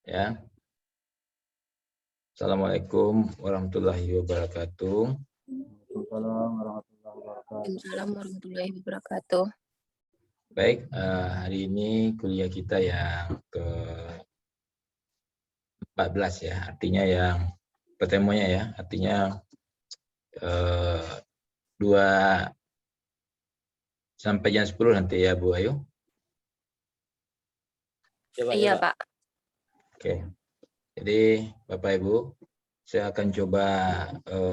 Ya. Assalamualaikum warahmatullahi wabarakatuh. Waalaikumsalam warahmatullahi wabarakatuh. Waalaikumsalam warahmatullahi wabarakatuh. Baik, hari ini kuliah kita yang ke-14 ya, artinya yang pertemuannya ya, artinya 2 sampai jam 10 nanti ya Bu Ayu. Iya Pak. Oke, jadi Bapak Ibu, saya akan coba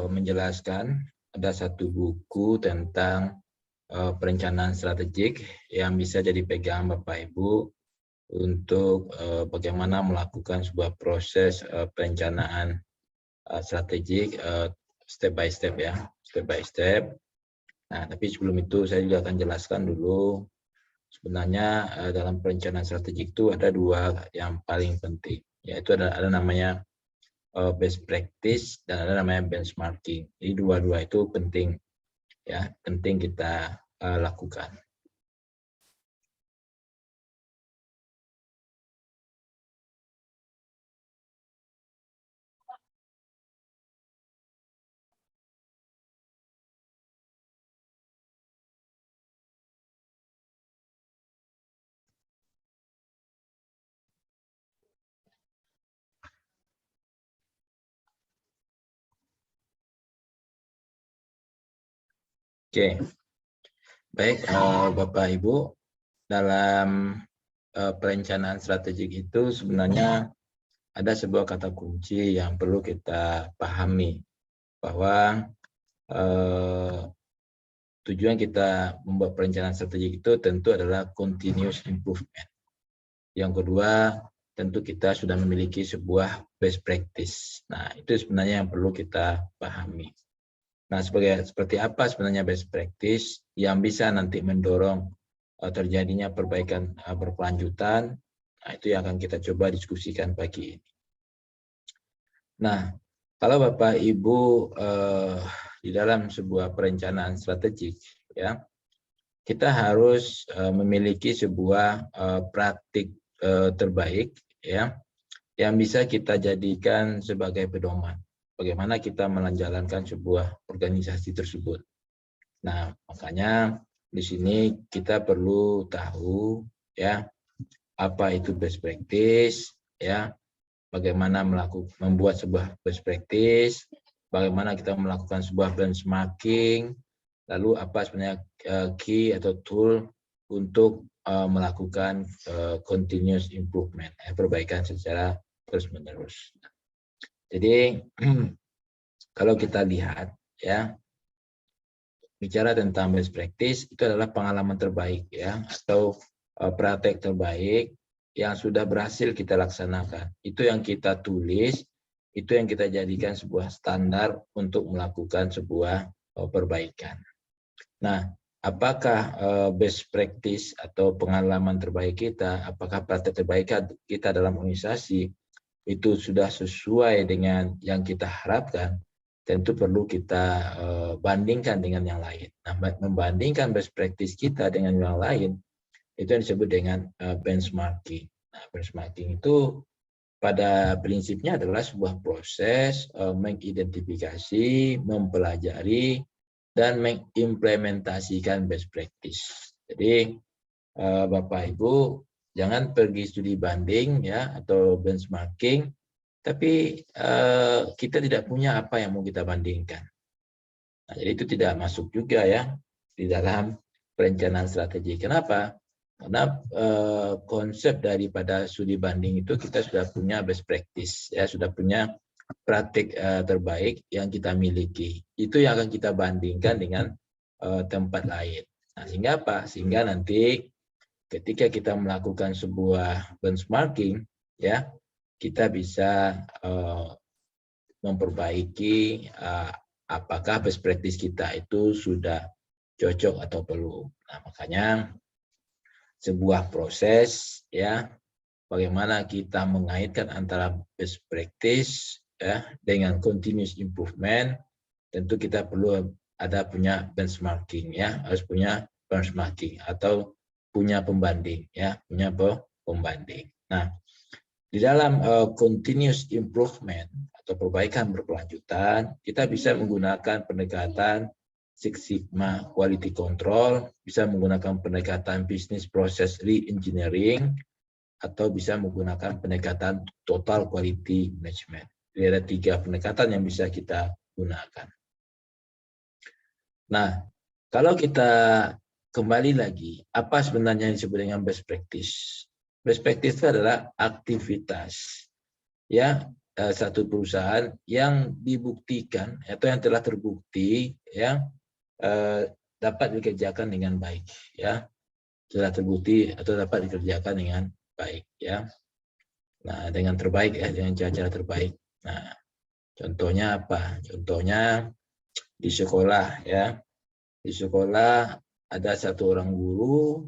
menjelaskan ada satu buku tentang perencanaan strategik yang bisa jadi pegangan Bapak Ibu untuk bagaimana melakukan sebuah proses perencanaan strategik step by step ya, step by step. Nah, tapi sebelum itu saya juga akan jelaskan dulu sebenarnya dalam perencanaan strategik itu ada 2 yang paling penting, yaitu ada namanya best practice dan ada namanya benchmarking. Jadi dua-dua itu penting ya, penting kita lakukan. Oke, baik Bapak Ibu, dalam perencanaan strategik itu sebenarnya ada sebuah kata kunci yang perlu kita pahami, bahwa tujuan kita membuat perencanaan strategik itu tentu adalah continuous improvement. Yang kedua, tentu kita sudah memiliki sebuah best practice. Nah, itu sebenarnya yang perlu kita pahami. Nah, seperti apa sebenarnya best practice yang bisa nanti mendorong terjadinya perbaikan berkelanjutan? Nah, itu yang akan kita coba diskusikan pagi ini. Nah, kalau Bapak Ibu di dalam sebuah perencanaan strategik, ya, kita harus memiliki sebuah praktik terbaik, ya, yang bisa kita jadikan sebagai pedoman bagaimana kita menjalankan sebuah organisasi tersebut. Nah, makanya di sini kita perlu tahu ya apa itu best practice, ya, bagaimana membuat sebuah best practice, bagaimana kita melakukan sebuah benchmarking, lalu apa sebenarnya key atau tool untuk melakukan continuous improvement, perbaikan secara terus-menerus. Jadi kalau kita lihat ya, bicara tentang best practice itu adalah pengalaman terbaik ya, atau praktek terbaik yang sudah berhasil kita laksanakan. Itu yang kita tulis, itu yang kita jadikan sebuah standar untuk melakukan sebuah perbaikan. Nah, apakah best practice atau pengalaman terbaik kita, apakah praktek terbaik kita dalam organisasi itu sudah sesuai dengan yang kita harapkan, tentu perlu kita bandingkan dengan yang lain. Nah, membandingkan best practice kita dengan yang lain, itu yang disebut dengan benchmarking. Nah, benchmarking itu pada prinsipnya adalah sebuah proses mengidentifikasi, mempelajari, dan mengimplementasikan best practice. Jadi Bapak Ibu jangan pergi studi banding ya atau benchmarking, tapi kita tidak punya apa yang mau kita bandingkan. Nah, jadi itu tidak masuk juga ya di dalam perencanaan strategi. Kenapa? Karena konsep daripada studi banding itu kita sudah punya best practice ya, sudah punya praktik terbaik yang kita miliki. Itu yang akan kita bandingkan dengan tempat lain. Nah, sehingga apa? Sehingga nanti ketika kita melakukan sebuah benchmarking, ya, kita bisa memperbaiki apakah best practice kita itu sudah cocok atau belum. Nah, makanya sebuah proses, ya, bagaimana kita mengaitkan antara best practice ya dengan continuous improvement, tentu kita perlu punya benchmarking ya, harus punya benchmarking atau punya pembanding ya, punya pembanding. Nah, Di dalam continuous improvement atau perbaikan berkelanjutan, kita bisa menggunakan pendekatan Six Sigma Quality Control, bisa menggunakan pendekatan Business Process Re-engineering, atau bisa menggunakan pendekatan Total Quality Management. Jadi ada 3 pendekatan yang bisa kita gunakan. Nah, kalau kita kembali lagi, apa sebenarnya yang disebut dengan best practice? Best practice itu adalah aktivitas ya satu perusahaan yang dibuktikan atau yang telah terbukti ya dapat dikerjakan dengan baik ya, telah terbukti atau dapat dikerjakan dengan baik ya. Nah, dengan terbaik ya, dengan cara-cara terbaik. Nah, contohnya apa? Contohnya di sekolah ya. Di sekolah ada satu orang guru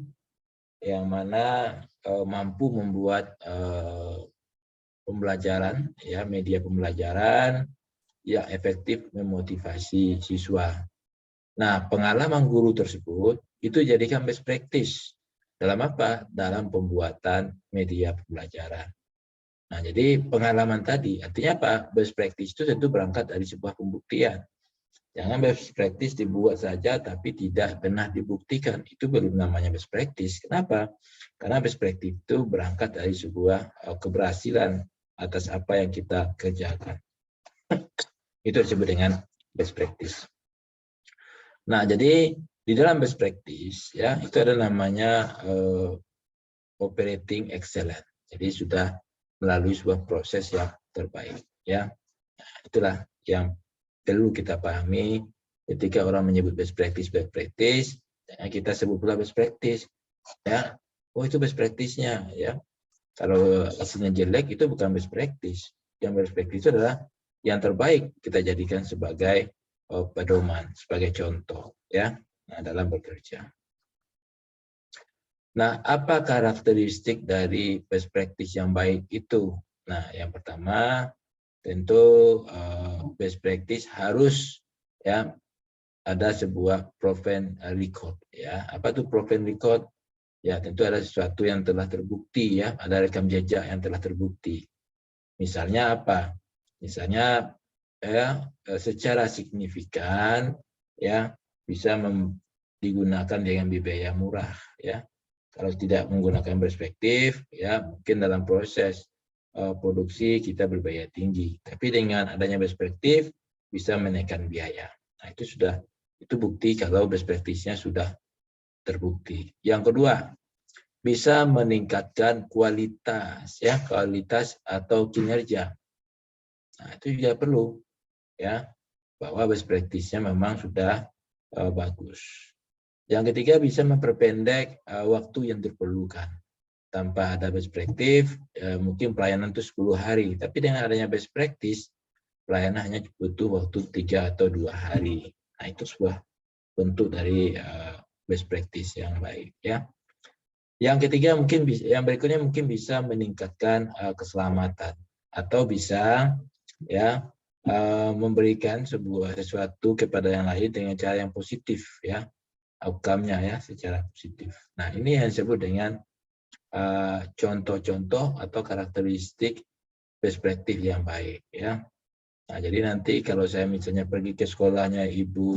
yang mana mampu membuat pembelajaran ya, media pembelajaran yang efektif memotivasi siswa. Nah, pengalaman guru tersebut itu jadikan best practice dalam apa? Dalam pembuatan media pembelajaran. Nah, jadi pengalaman tadi artinya apa? Best practice itu tentu berangkat dari sebuah pembuktian. Jangan best practice dibuat saja tapi tidak pernah dibuktikan. Itu belum namanya best practice. Kenapa? Karena best practice itu berangkat dari sebuah keberhasilan atas apa yang kita kerjakan. Itu disebut dengan best practice. Nah, jadi di dalam best practice ya itu ada namanya operating excellence. Jadi sudah melalui sebuah proses yang terbaik ya. Nah, itulah yang perlu kita pahami ketika orang menyebut best practice, kita sebut pula best practice ya. Oh, itu best practice-nya ya. Kalau hasilnya jelek itu bukan best practice. Yang best practice itu adalah yang terbaik kita jadikan sebagai pedoman, sebagai contoh ya. Nah, dalam bekerja. Nah, apa karakteristik dari best practice yang baik itu? Nah, yang pertama tentu best practice harus ya ada sebuah proven record ya. Apa itu proven record? Ya, tentu ada sesuatu yang telah terbukti ya, ada rekam jejak yang telah terbukti. Misalnya apa? Misalnya ya secara signifikan ya bisa digunakan dengan biaya murah ya. Kalau tidak menggunakan perspektif ya mungkin dalam proses produksi kita berbiaya tinggi. Tapi dengan adanya perspektif bisa menekan biaya. Nah, itu bukti kalau perspektifnya sudah terbukti. Yang kedua, bisa meningkatkan kualitas ya, kualitas atau kinerja. Nah, itu juga perlu ya, bahwa best practice-nya memang sudah bagus. Yang ketiga, bisa memperpendek waktu yang diperlukan. Tanpa ada best practice, mungkin pelayanan itu 10 hari. Tapi dengan adanya best practice, pelayanan hanya butuh waktu 3 atau 2 hari. Nah, itu sebuah bentuk dari best practice yang baik ya. Yang ketiga yang berikutnya mungkin bisa meningkatkan keselamatan atau bisa ya memberikan sesuatu kepada yang lain dengan cara yang positif ya, outcome-nya ya secara positif. Nah, ini yang disebut dengan contoh-contoh atau karakteristik best practice yang baik ya. Nah, jadi nanti kalau saya misalnya pergi ke sekolahnya Ibu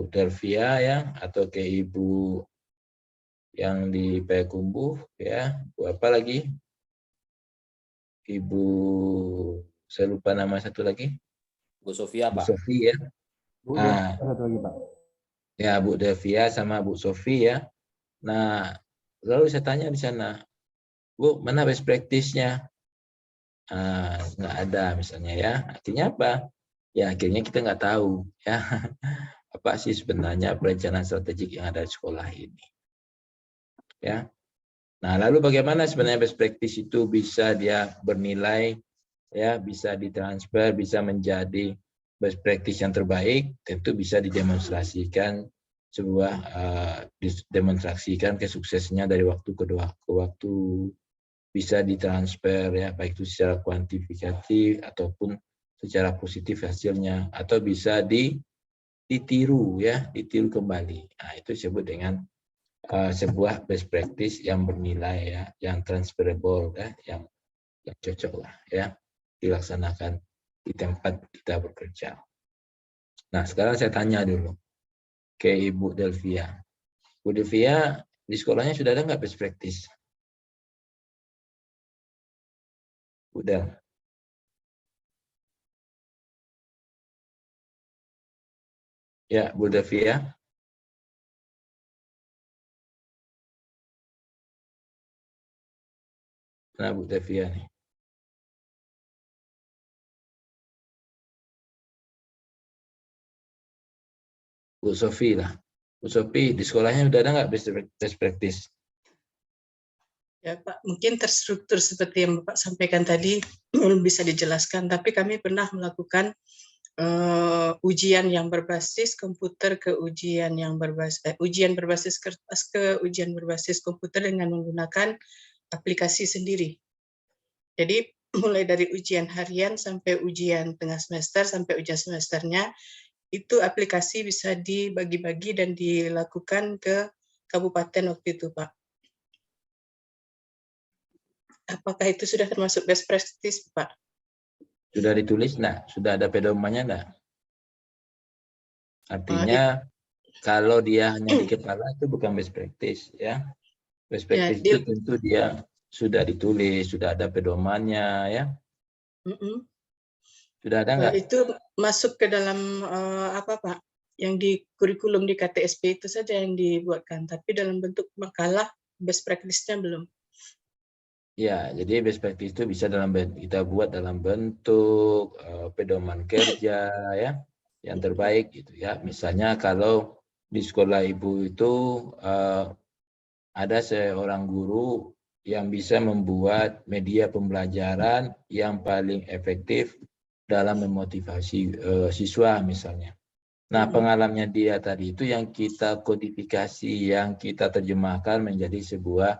Delvia ya, atau ke Ibu yang di Payakumbuh ya, apa lagi? Ibu, saya lupa nama satu lagi. Bu Sofia, Pak. Bu Sofi ya. Bu, Nah, satu lagi, Pak. ya Bu Delvia sama Bu Sofi ya. Nah, lalu saya tanya di sana, Bu, mana best practice-nya? Nggak ada misalnya ya. Akhirnya apa? Ya akhirnya kita nggak tahu ya apa sih sebenarnya perencanaan strategik yang ada di sekolah ini. Ya. Nah, lalu bagaimana sebenarnya best practice itu bisa dia bernilai ya, bisa ditransfer, bisa menjadi best practice yang terbaik, tentu bisa didemonstrasikan demonstrasikan kesuksesannya dari waktu ke waktu, bisa ditransfer ya, baik itu secara kuantifikatif ataupun secara positif hasilnya, atau bisa ditiru ya, ditiru kembali. Nah, itu disebut dengan sebuah best practice yang bernilai ya, yang transferable ya, yang cocok lah ya dilaksanakan di tempat kita bekerja. Nah, sekarang saya tanya dulu ke Ibu Delvia. Bu Delvia, di sekolahnya sudah ada nggak best practice? Udah. Ya, Bu Delvia. Nah, Bu Delvia nih. Bu Sofi lah. Bu Sofi, di sekolahnya udah ada nggak best practice? Ya Pak, mungkin terstruktur seperti yang Bapak sampaikan tadi belum bisa dijelaskan, tapi kami pernah melakukan ujian yang berbasis komputer ke ujian yang berbasis kertas ke ujian berbasis komputer dengan menggunakan aplikasi sendiri. Jadi mulai dari ujian harian sampai ujian tengah semester sampai ujian semesternya itu aplikasi bisa dibagi-bagi dan dilakukan ke kabupaten waktu itu, Pak. Apakah itu sudah termasuk best practice, Pak? Sudah ditulis enggak? Sudah ada pedomannya enggak? Artinya kalau dia hanya di kepala itu bukan best practice ya. Best practice itu tentu dia sudah ditulis, sudah ada pedomannya ya. Sudah ada enggak? Itu masuk ke dalam apa, Pak? Yang di kurikulum di KTSP itu saja yang dibuatkan, tapi dalam bentuk makalah best practice-nya belum. Ya, jadi best practice itu bisa kita buat dalam bentuk pedoman kerja ya, yang terbaik gitu ya. Misalnya kalau di sekolah ibu itu ada seorang guru yang bisa membuat media pembelajaran yang paling efektif dalam memotivasi siswa misalnya. Nah, pengalamannya dia tadi itu yang kita kodifikasi, yang kita terjemahkan menjadi sebuah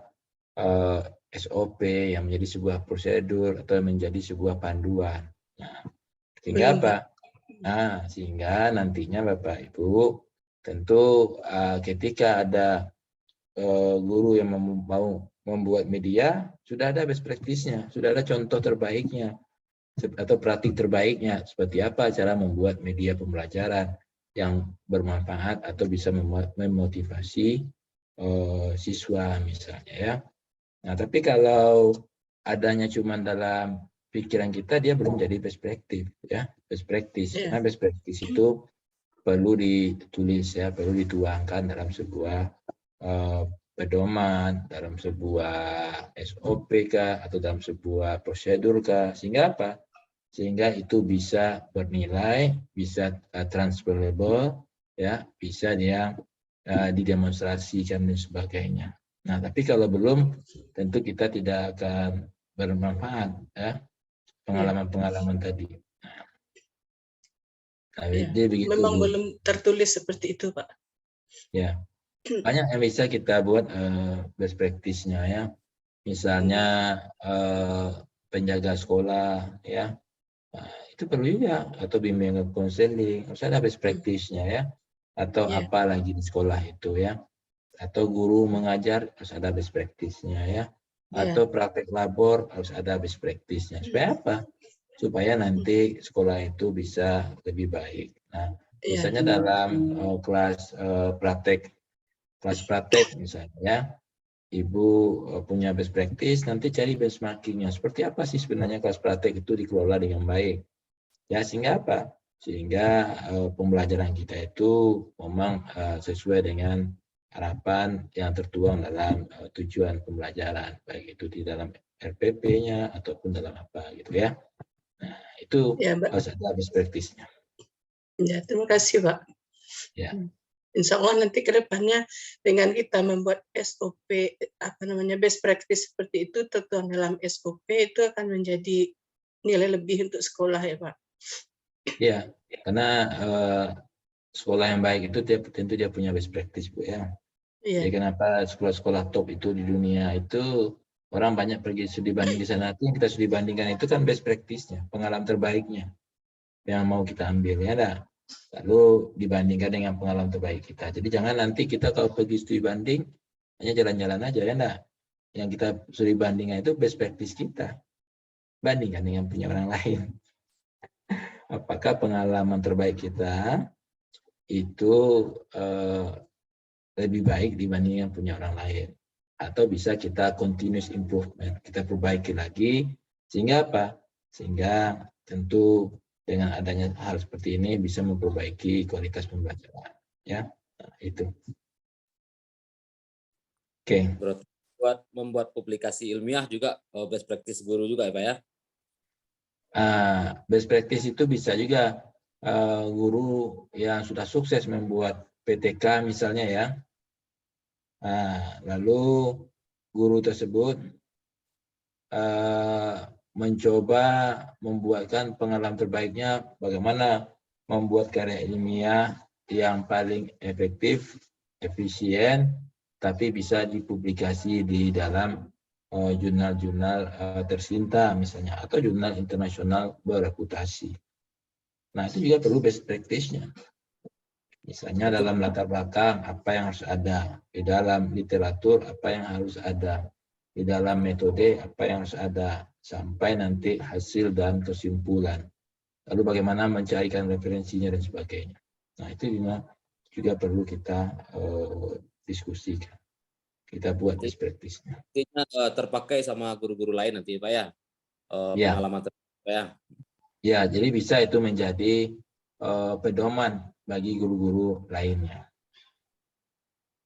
SOP, yang menjadi sebuah prosedur atau menjadi sebuah panduan. Nah, sehingga apa? Nah, sehingga nantinya Bapak Ibu tentu ketika ada guru yang mau membuat media, sudah ada best practice-nya, sudah ada contoh terbaiknya atau praktik terbaiknya seperti apa cara membuat media pembelajaran yang bermanfaat atau bisa memotivasi siswa misalnya ya. Nah, tapi kalau adanya cuma dalam pikiran kita, dia belum jadi best practice ya, best practice. Karena best practice itu perlu ditulis ya, perlu dituangkan dalam sebuah pedoman, dalam sebuah SOP kah, atau dalam sebuah prosedur kah, sehingga apa? Sehingga itu bisa bernilai, bisa transferable, ya, bisa dia didemonstrasikan dan sebagainya. Nah, tapi kalau belum, tentu kita tidak akan bermanfaat, ya, pengalaman-pengalaman tadi. Nah, jadi begitu. Memang belum tertulis seperti itu, Pak. Ya, banyak yang bisa kita buat best practice-nya ya. Misalnya penjaga sekolah, ya. Nah, itu perlu juga, atau bimbingan konseling, harus ada best practice-nya ya. Atau apa lagi di sekolah itu ya. Atau guru mengajar harus ada best practice-nya ya. Atau praktek labor harus ada best practice-nya. Supaya apa? Supaya nanti sekolah itu bisa lebih baik. Nah, misalnya dalam kelas praktek misalnya ya, Ibu punya best practice, nanti cari benchmarking-nya. Seperti apa sih sebenarnya kelas praktek itu dikelola dengan baik. Ya, sehingga apa? Sehingga pembelajaran kita itu memang sesuai dengan harapan yang tertuang dalam tujuan pembelajaran, baik itu di dalam RPP-nya ataupun dalam apa gitu ya. Nah, itu harus ada best practice-nya. Ya, terima kasih, Pak. Ya. Insya Allah nanti ke depannya dengan kita membuat SOP, best practice seperti itu, tertuang dalam SOP itu akan menjadi nilai lebih untuk sekolah ya, Pak. Ya, karena sekolah yang baik itu tentu dia punya best practice, Bu ya. Jadi kenapa sekolah-sekolah top itu di dunia itu orang banyak pergi studi banding di sana, yang kita studi bandingkan itu kan best practice-nya, pengalaman terbaiknya yang mau kita ambil ya dah. Lalu dibandingkan dengan pengalaman terbaik kita. Jadi jangan nanti kita kalau pergi studi banding hanya jalan-jalan aja ya enggak. Yang kita sudah bandingkan itu best practice kita. Bandingkan dengan punya orang lain. Apakah pengalaman terbaik kita itu lebih baik dibandingkan punya orang lain? Atau bisa kita continuous improvement, kita perbaiki lagi, sehingga apa? Sehingga tentu dengan adanya hal seperti ini bisa memperbaiki kualitas pembelajaran. Ya, nah, itu. Oke. Berarti buat membuat publikasi ilmiah juga best practice guru juga ya Pak ya? Best practice itu bisa juga guru yang sudah sukses membuat PTK misalnya ya. Lalu guru tersebut mencoba membuatkan pengalaman terbaiknya bagaimana membuat karya ilmiah yang paling efektif, efisien, tapi bisa dipublikasi di dalam jurnal-jurnal tercinta misalnya, atau jurnal internasional berreputasi. Nah, itu juga perlu best practice-nya. Misalnya dalam latar belakang apa yang harus ada, di dalam literatur apa yang harus ada, di dalam metode apa yang harus ada, sampai nanti hasil dan kesimpulan. Lalu bagaimana mencarikan referensinya dan sebagainya. Nah, itu juga perlu kita diskusikan. Kita buat best practice-nya. Terpakai sama guru-guru lain nanti Pak ya? Pengalaman terpakai ya? Ya, jadi bisa itu menjadi pedoman bagi guru-guru lainnya.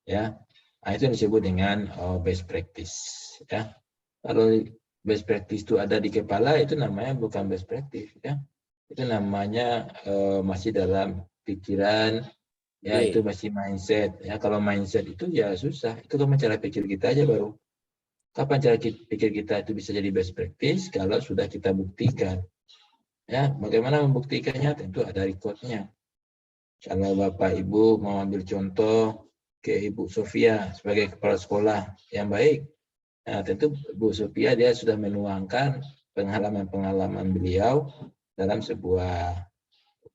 Ya, nah, itu yang disebut dengan best practice. Ya, kalau best practice itu ada di kepala, itu namanya bukan best practice. Ya, itu namanya masih dalam pikiran. Ya, itu masih mindset. Ya, kalau mindset itu ya susah. Itu kan cara pikir kita aja baru. Kapan cara pikir kita itu bisa jadi best practice? Kalau sudah kita buktikan. Ya, bagaimana membuktikannya? Tentu ada rekodnya. Kalau Bapak Ibu mau ambil contoh ke Ibu Sofia sebagai kepala sekolah yang baik, nah, tentu Bu Sofia dia sudah menuangkan pengalaman-pengalaman beliau dalam sebuah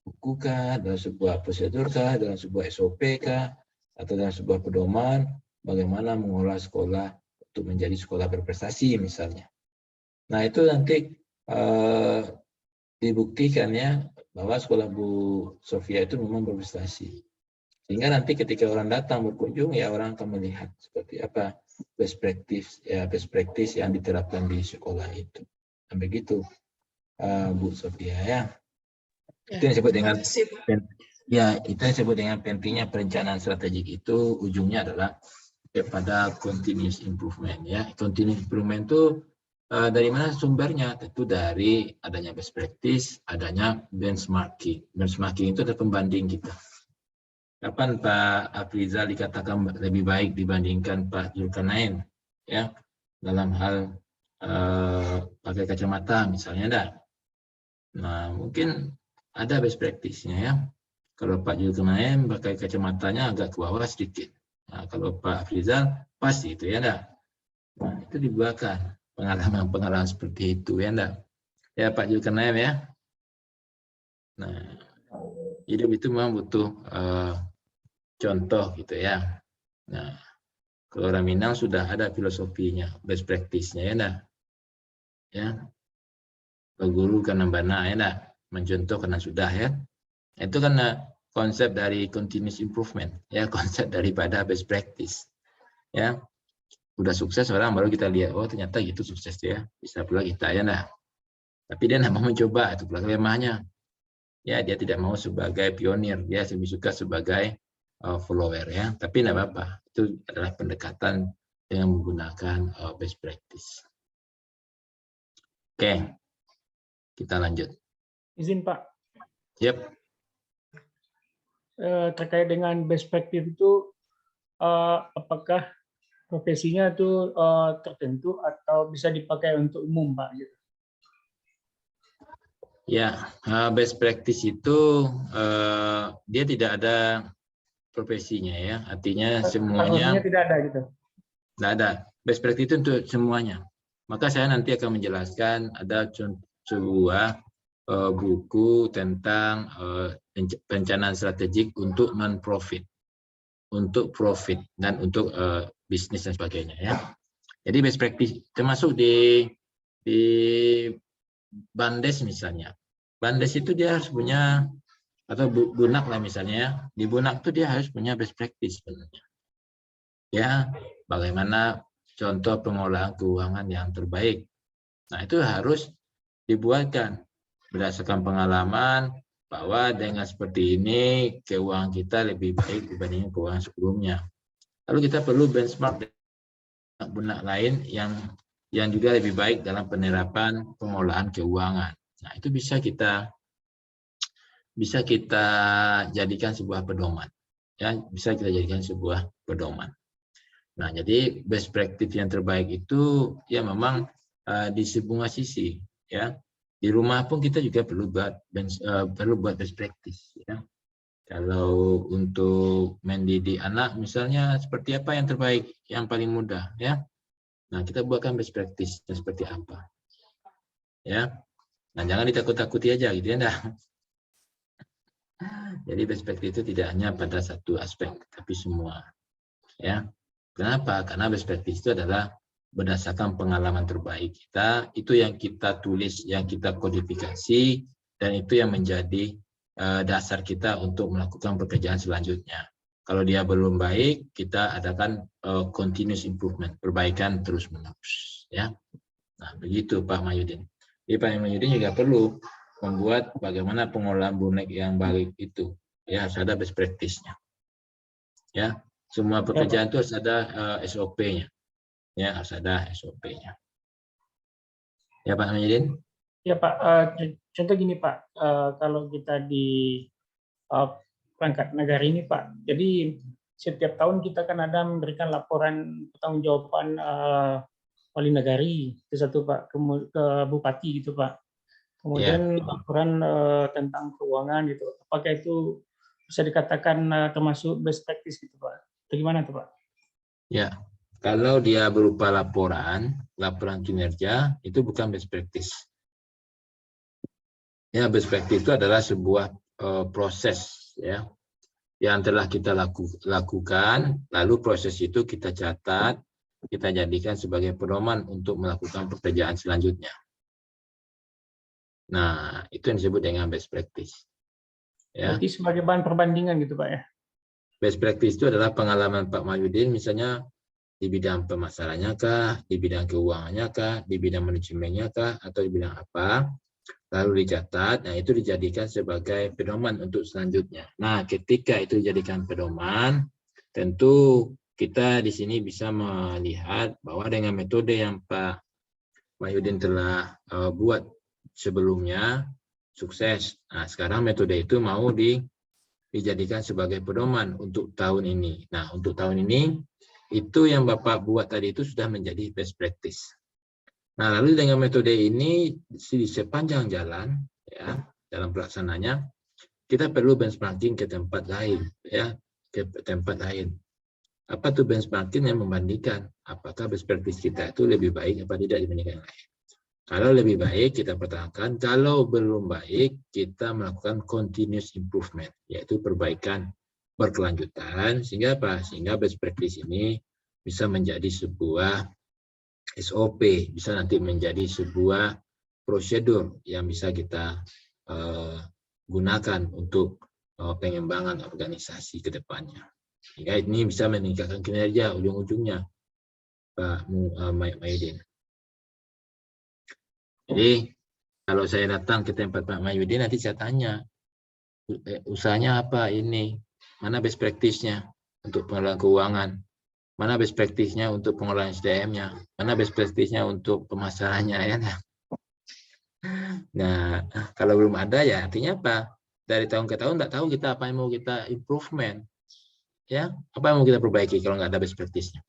buku kah, dalam sebuah prosedur kah, dalam sebuah SOP kah, atau dalam sebuah pedoman bagaimana mengolah sekolah untuk menjadi sekolah berprestasi misalnya. Nah, itu nanti dibuktikan ya bahwa sekolah Bu Sofia itu memang berprestasi. Sehingga nanti ketika orang datang berkunjung ya orang akan melihat seperti apa best practice yang diterapkan di sekolah itu. Dan begitu Bu Sofia ya. Itu yang disebut dengan itu yang disebut dengan pentingnya perencanaan strategik. Itu ujungnya adalah kepada continuous improvement ya. Continuous improvement itu dari mana sumbernya? Tentu dari adanya best practice, adanya benchmarking. Benchmarking itu adalah pembanding kita. Kapan Pak Afrizal dikatakan lebih baik dibandingkan Pak Zulkarnain ya dalam hal pakai kacamata misalnya enggak? Nah, mungkin ada best practice-nya ya. Kalau Pak Zulkarnain pakai kacamatanya agak ke bawah sedikit. Nah, kalau Pak Afrizal pas itu ya enggak? Nah, itu dibuatkan pengalaman-pengalaman seperti itu ya enggak? Ya Pak Zulkarnain ya. Nah, hidup itu memang butuh contoh gitu ya. Nah, kalau orang Minang sudah ada filosofinya, best practice-nya ya enggak? Ya. Guru karena bana ya enggak? Mencontoh karena sudah ya. Itu kan konsep dari continuous improvement ya, konsep daripada best practice. Ya. Udah sukses orang baru kita lihat, oh ternyata gitu sukses ya. Bisa pula kita ya enggak? Tapi dia tidak mau mencoba, itu pula kelemahannya. Ya, dia tidak mau sebagai pionir, dia lebih suka sebagai follower ya. Tapi tidak apa-apa. Itu adalah pendekatan dengan menggunakan best practice. Oke. Kita lanjut. Izin Pak. Yep. Terkait dengan best practice itu, apakah profesinya itu tertentu atau bisa dipakai untuk umum Pak? Ya, best practice itu dia tidak ada profesinya ya. Artinya semuanya tidak ada gitu. Tidak ada. Best practice itu untuk semuanya. Maka saya nanti akan menjelaskan ada sebuah buku tentang perencanaan strategik untuk non-profit, untuk profit dan untuk bisnis dan sebagainya ya. Jadi best practice termasuk di Bandes misalnya. Bandes itu dia harus punya, atau Bunak lah misalnya ya. Di Bunak itu dia harus punya best practice sebenarnya. Ya, bagaimana contoh pengolahan keuangan yang terbaik. Nah, itu harus dibuatkan berdasarkan pengalaman bahwa dengan seperti ini keuangan kita lebih baik dibandingkan keuangan sebelumnya. Lalu kita perlu benchmark Bunak lain yang juga lebih baik dalam penerapan pengolahan keuangan. Nah, itu bisa kita jadikan sebuah pedoman. Ya, bisa kita jadikan sebuah pedoman. Nah, jadi best practice yang terbaik itu ya memang di semua sisi ya. Di rumah pun kita juga perlu buat best practice ya. Kalau untuk mendidik anak misalnya seperti apa yang terbaik, yang paling mudah ya. Nah, kita buatkan best practice seperti apa. Ya. Nah, jangan ditakut-takuti aja gitu ya. Nah. Jadi best practice itu tidak hanya pada satu aspek tapi semua. Ya. Kenapa? Karena best practice itu adalah berdasarkan pengalaman terbaik kita, itu yang kita tulis, yang kita kodifikasi, dan itu yang menjadi dasar kita untuk melakukan pekerjaan selanjutnya. Kalau dia belum baik, kita adakan continuous improvement, perbaikan terus-menerus. Ya. Nah, begitu Pak Mahyudin. Jadi Pak Mahyudin juga perlu membuat bagaimana pengolahan bonek yang baik itu. Ya, harus ada best practice-nya. Ya. Semua pekerjaan itu harus ada SOP-nya. Ya, harus ada SOP-nya. Ya, Pak Mahyudin? Ya, Pak. Contoh gini, Pak. Kalau kita di perangkat negara ini, Pak. Jadi, setiap tahun kita kan ada memberikan laporan pertanggungjawaban wali negari. Itu satu, Pak. Ke bupati, gitu, Pak. Kemudian laporan tentang keuangan, gitu. Apakah itu bisa dikatakan termasuk best practice, gitu, Pak? Bagaimana tuh, Pak? Ya, kalau dia berupa laporan kinerja, itu bukan best practice. Ya, best practice itu adalah sebuah proses ya yang telah kita lakukan, lalu proses itu kita catat, kita jadikan sebagai pedoman untuk melakukan pekerjaan selanjutnya. Nah, itu yang disebut dengan best practice. Ya. Berarti sebagai bahan perbandingan gitu, Pak ya? Best practice itu adalah pengalaman Pak Mahyudin, misalnya di bidang pemasarannya kah, di bidang keuangannya kah, di bidang manajemennya kah, atau di bidang apa, lalu dicatat. Nah, itu dijadikan sebagai pedoman untuk selanjutnya. Nah, ketika itu dijadikan pedoman, tentu kita di sini bisa melihat bahwa dengan metode yang Pak Mahyudin telah buat sebelumnya sukses. Nah, sekarang metode itu mau dijadikan sebagai pedoman untuk tahun ini. Nah, untuk tahun ini, itu yang Bapak buat tadi itu sudah menjadi best practice. Nah, lalu dengan metode ini, di sepanjang jalan, ya, dalam pelaksananya, kita perlu benchmarking ke tempat lain. Ya, ke tempat lain. Apa tuh benchmarking yang membandingkan? Apakah best practice kita itu lebih baik apa tidak dibandingkan yang lain? Kalau lebih baik, kita pertahankan. Kalau belum baik, kita melakukan continuous improvement, yaitu perbaikan berkelanjutan. Sehingga apa? Sehingga best practice ini bisa menjadi sebuah SOP, bisa nanti menjadi sebuah prosedur yang bisa kita gunakan untuk pengembangan organisasi ke depannya. Sehingga ini bisa meningkatkan kinerja ujung-ujungnya, Pak Mahyudin. Jadi kalau saya datang ke tempat Pak Mahyudin, nanti saya tanya, usahanya apa ini? Mana best practice-nya untuk pengelolaan keuangan? Mana best practice-nya untuk pengelolaan SDM-nya? Mana best practice-nya untuk pemasarannya? Ya? Nah, kalau belum ada ya artinya apa? Dari tahun ke tahun nggak tahu kita apa yang mau kita improvement. Ya, apa yang mau kita perbaiki kalau nggak ada best practice-nya?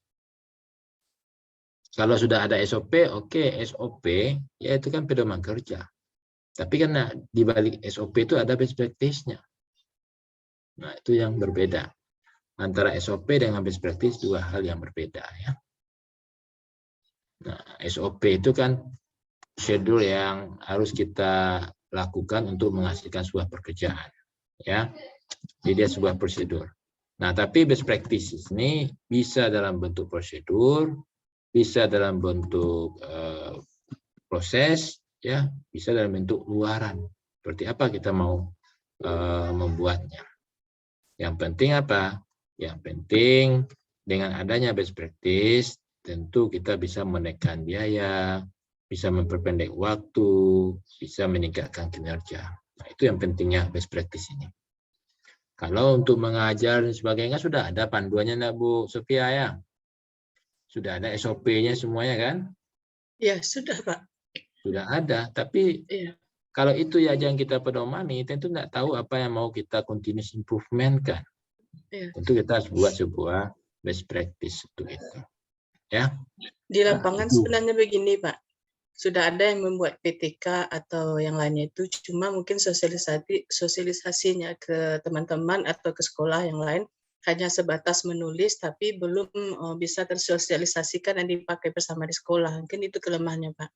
Kalau sudah ada SOP, oke, SOP ya itu kan pedoman kerja. Tapi kan di balik SOP itu ada best practice-nya. Nah, itu yang berbeda. Antara SOP dengan best practice dua hal yang berbeda ya. Nah, SOP itu kan prosedur yang harus kita lakukan untuk menghasilkan sebuah pekerjaan ya. Jadi dia sebuah prosedur. Nah, tapi best practices ini bisa dalam bentuk prosedur, bisa dalam bentuk proses, ya, bisa dalam bentuk luaran. Seperti apa kita mau membuatnya. Yang penting apa? Yang penting dengan adanya best practice, tentu kita bisa menekan biaya, bisa memperpendek waktu, bisa meningkatkan kinerja. Nah, itu yang pentingnya best practice ini. Kalau untuk mengajar dan sebagainya sudah ada panduannya enggak Bu Sofia ya? Sudah ada SOP-nya semuanya kan? Ya, sudah Pak. Sudah ada, tapi kalau itu ya yang kita pedomani, tentu enggak tahu apa yang mau kita continuous improvement kan? Tentu kita harus buat sebuah best practice untuk itu. Ya. Di lapangan sebenarnya begini Pak. Sudah ada yang membuat PTK atau yang lainnya itu, cuma mungkin sosialisasinya ke teman-teman atau ke sekolah yang lain hanya sebatas menulis, tapi belum bisa tersosialisasikan dan dipakai bersama di sekolah. Mungkin itu kelemahannya, Pak.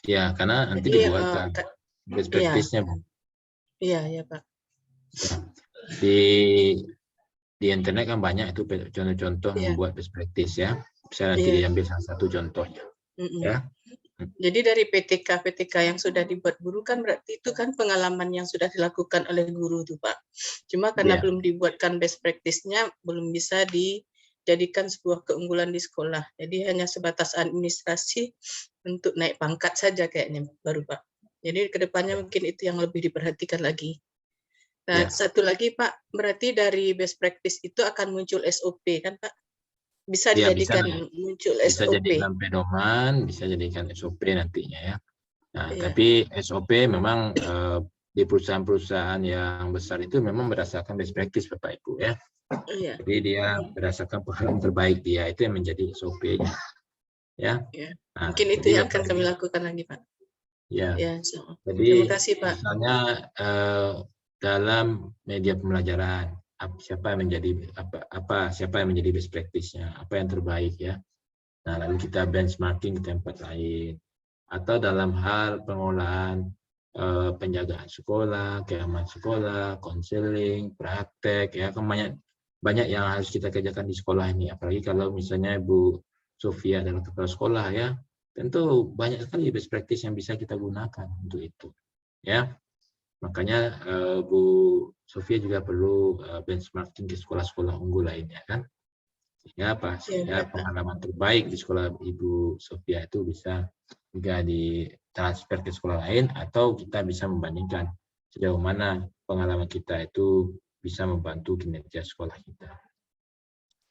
Ya, karena nanti dibuatkan best practice-nya. Iya, ya Pak. Di internet kan banyak itu contoh-contoh membuat best practice ya. Bisa nanti diambil salah satu contohnya. Ya. Jadi dari PTK yang sudah dibuat guru kan berarti itu kan pengalaman yang sudah dilakukan oleh guru tuh Pak. Cuma karena belum dibuatkan best practice-nya, belum bisa dijadikan sebuah keunggulan di sekolah. Jadi hanya sebatas administrasi untuk naik pangkat saja kayaknya baru Pak. Jadi kedepannya mungkin itu yang lebih diperhatikan lagi. Nah, satu lagi Pak, berarti dari best practice itu akan muncul SOP kan Pak? Bisa dijadikan muncul SOP. Bisa jadikan pedoman, bisa jadikan SOP nantinya ya. Nah, tapi SOP memang di perusahaan-perusahaan yang besar itu memang berdasarkan best practice Bapak Ibu ya. Jadi dia berdasarkan pengalaman terbaik dia, itu yang menjadi SOP-nya. Ya. Nah, mungkin itu yang akan kami lakukan lagi Pak. Ya. Jadi, terima kasih Pak. Misalnya dalam media pembelajaran, siapa yang menjadi best practice-nya, apa yang terbaik ya. Nah, lalu kita benchmarking ke tempat lain, atau dalam hal pengolahan penjagaan sekolah, keamanan sekolah, konseling, praktek ya, kan banyak yang harus kita kerjakan di sekolah ini. Apalagi kalau misalnya Bu Sofia adalah kepala sekolah ya, tentu banyak sekali best practice yang bisa kita gunakan untuk itu ya. Makanya Bu Sofia juga perlu benchmarking ke sekolah-sekolah unggul lainnya kan. Sehingga apa? Sehingga pengalaman terbaik di sekolah Ibu Sofia itu bisa juga ditransfer ke sekolah lain, atau kita bisa membandingkan sejauh mana pengalaman kita itu bisa membantu kinerja sekolah kita.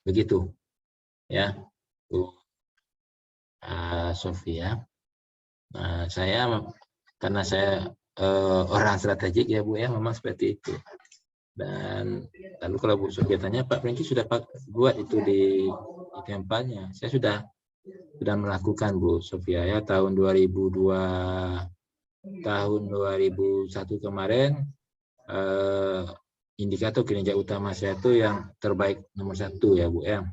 Begitu ya Bu Sofia. Nah, karena saya orang strategik ya Bu ya, memang seperti itu. Dan lalu kalau Bu Sofia tanya, Pak Franky sudah buat itu di tempatnya. Saya sudah melakukan Bu Sofia ya, tahun 2001 kemarin indikator kinerja utama saya itu yang terbaik nomor 1 ya Bu ya.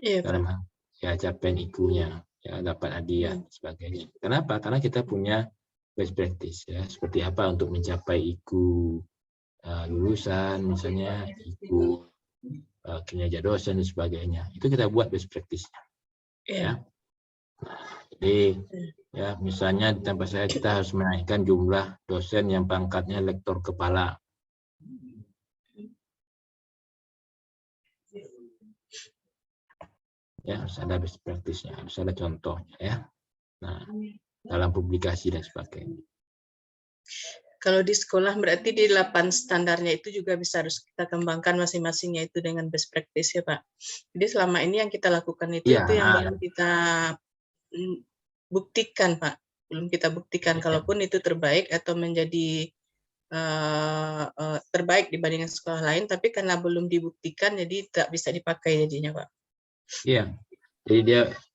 Dalam ya capaian IQ-nya ya, dapat hadiah dan sebagainya. Kenapa? Karena kita punya best practice ya, seperti apa untuk mencapai IQ lulusan misalnya, IQ kinerja dosen dan sebagainya. Itu kita buat best practice-nya. Ya. Jadi ya misalnya di tempat saya kita harus menaikkan jumlah dosen yang pangkatnya lektor kepala. Ya, harus ada best practice-nya, harus ada contohnya ya. Nah, dalam publikasi dan sebagainya. Kalau di sekolah berarti di 8 standarnya itu juga harus kita kembangkan masing-masingnya itu dengan best practice ya Pak. Jadi selama ini yang kita lakukan itu yang belum kita buktikan Pak. Belum kita buktikan kalaupun itu terbaik atau menjadi terbaik dibandingkan sekolah lain, tapi karena belum dibuktikan jadi tak bisa dipakai jadinya Pak. Iya.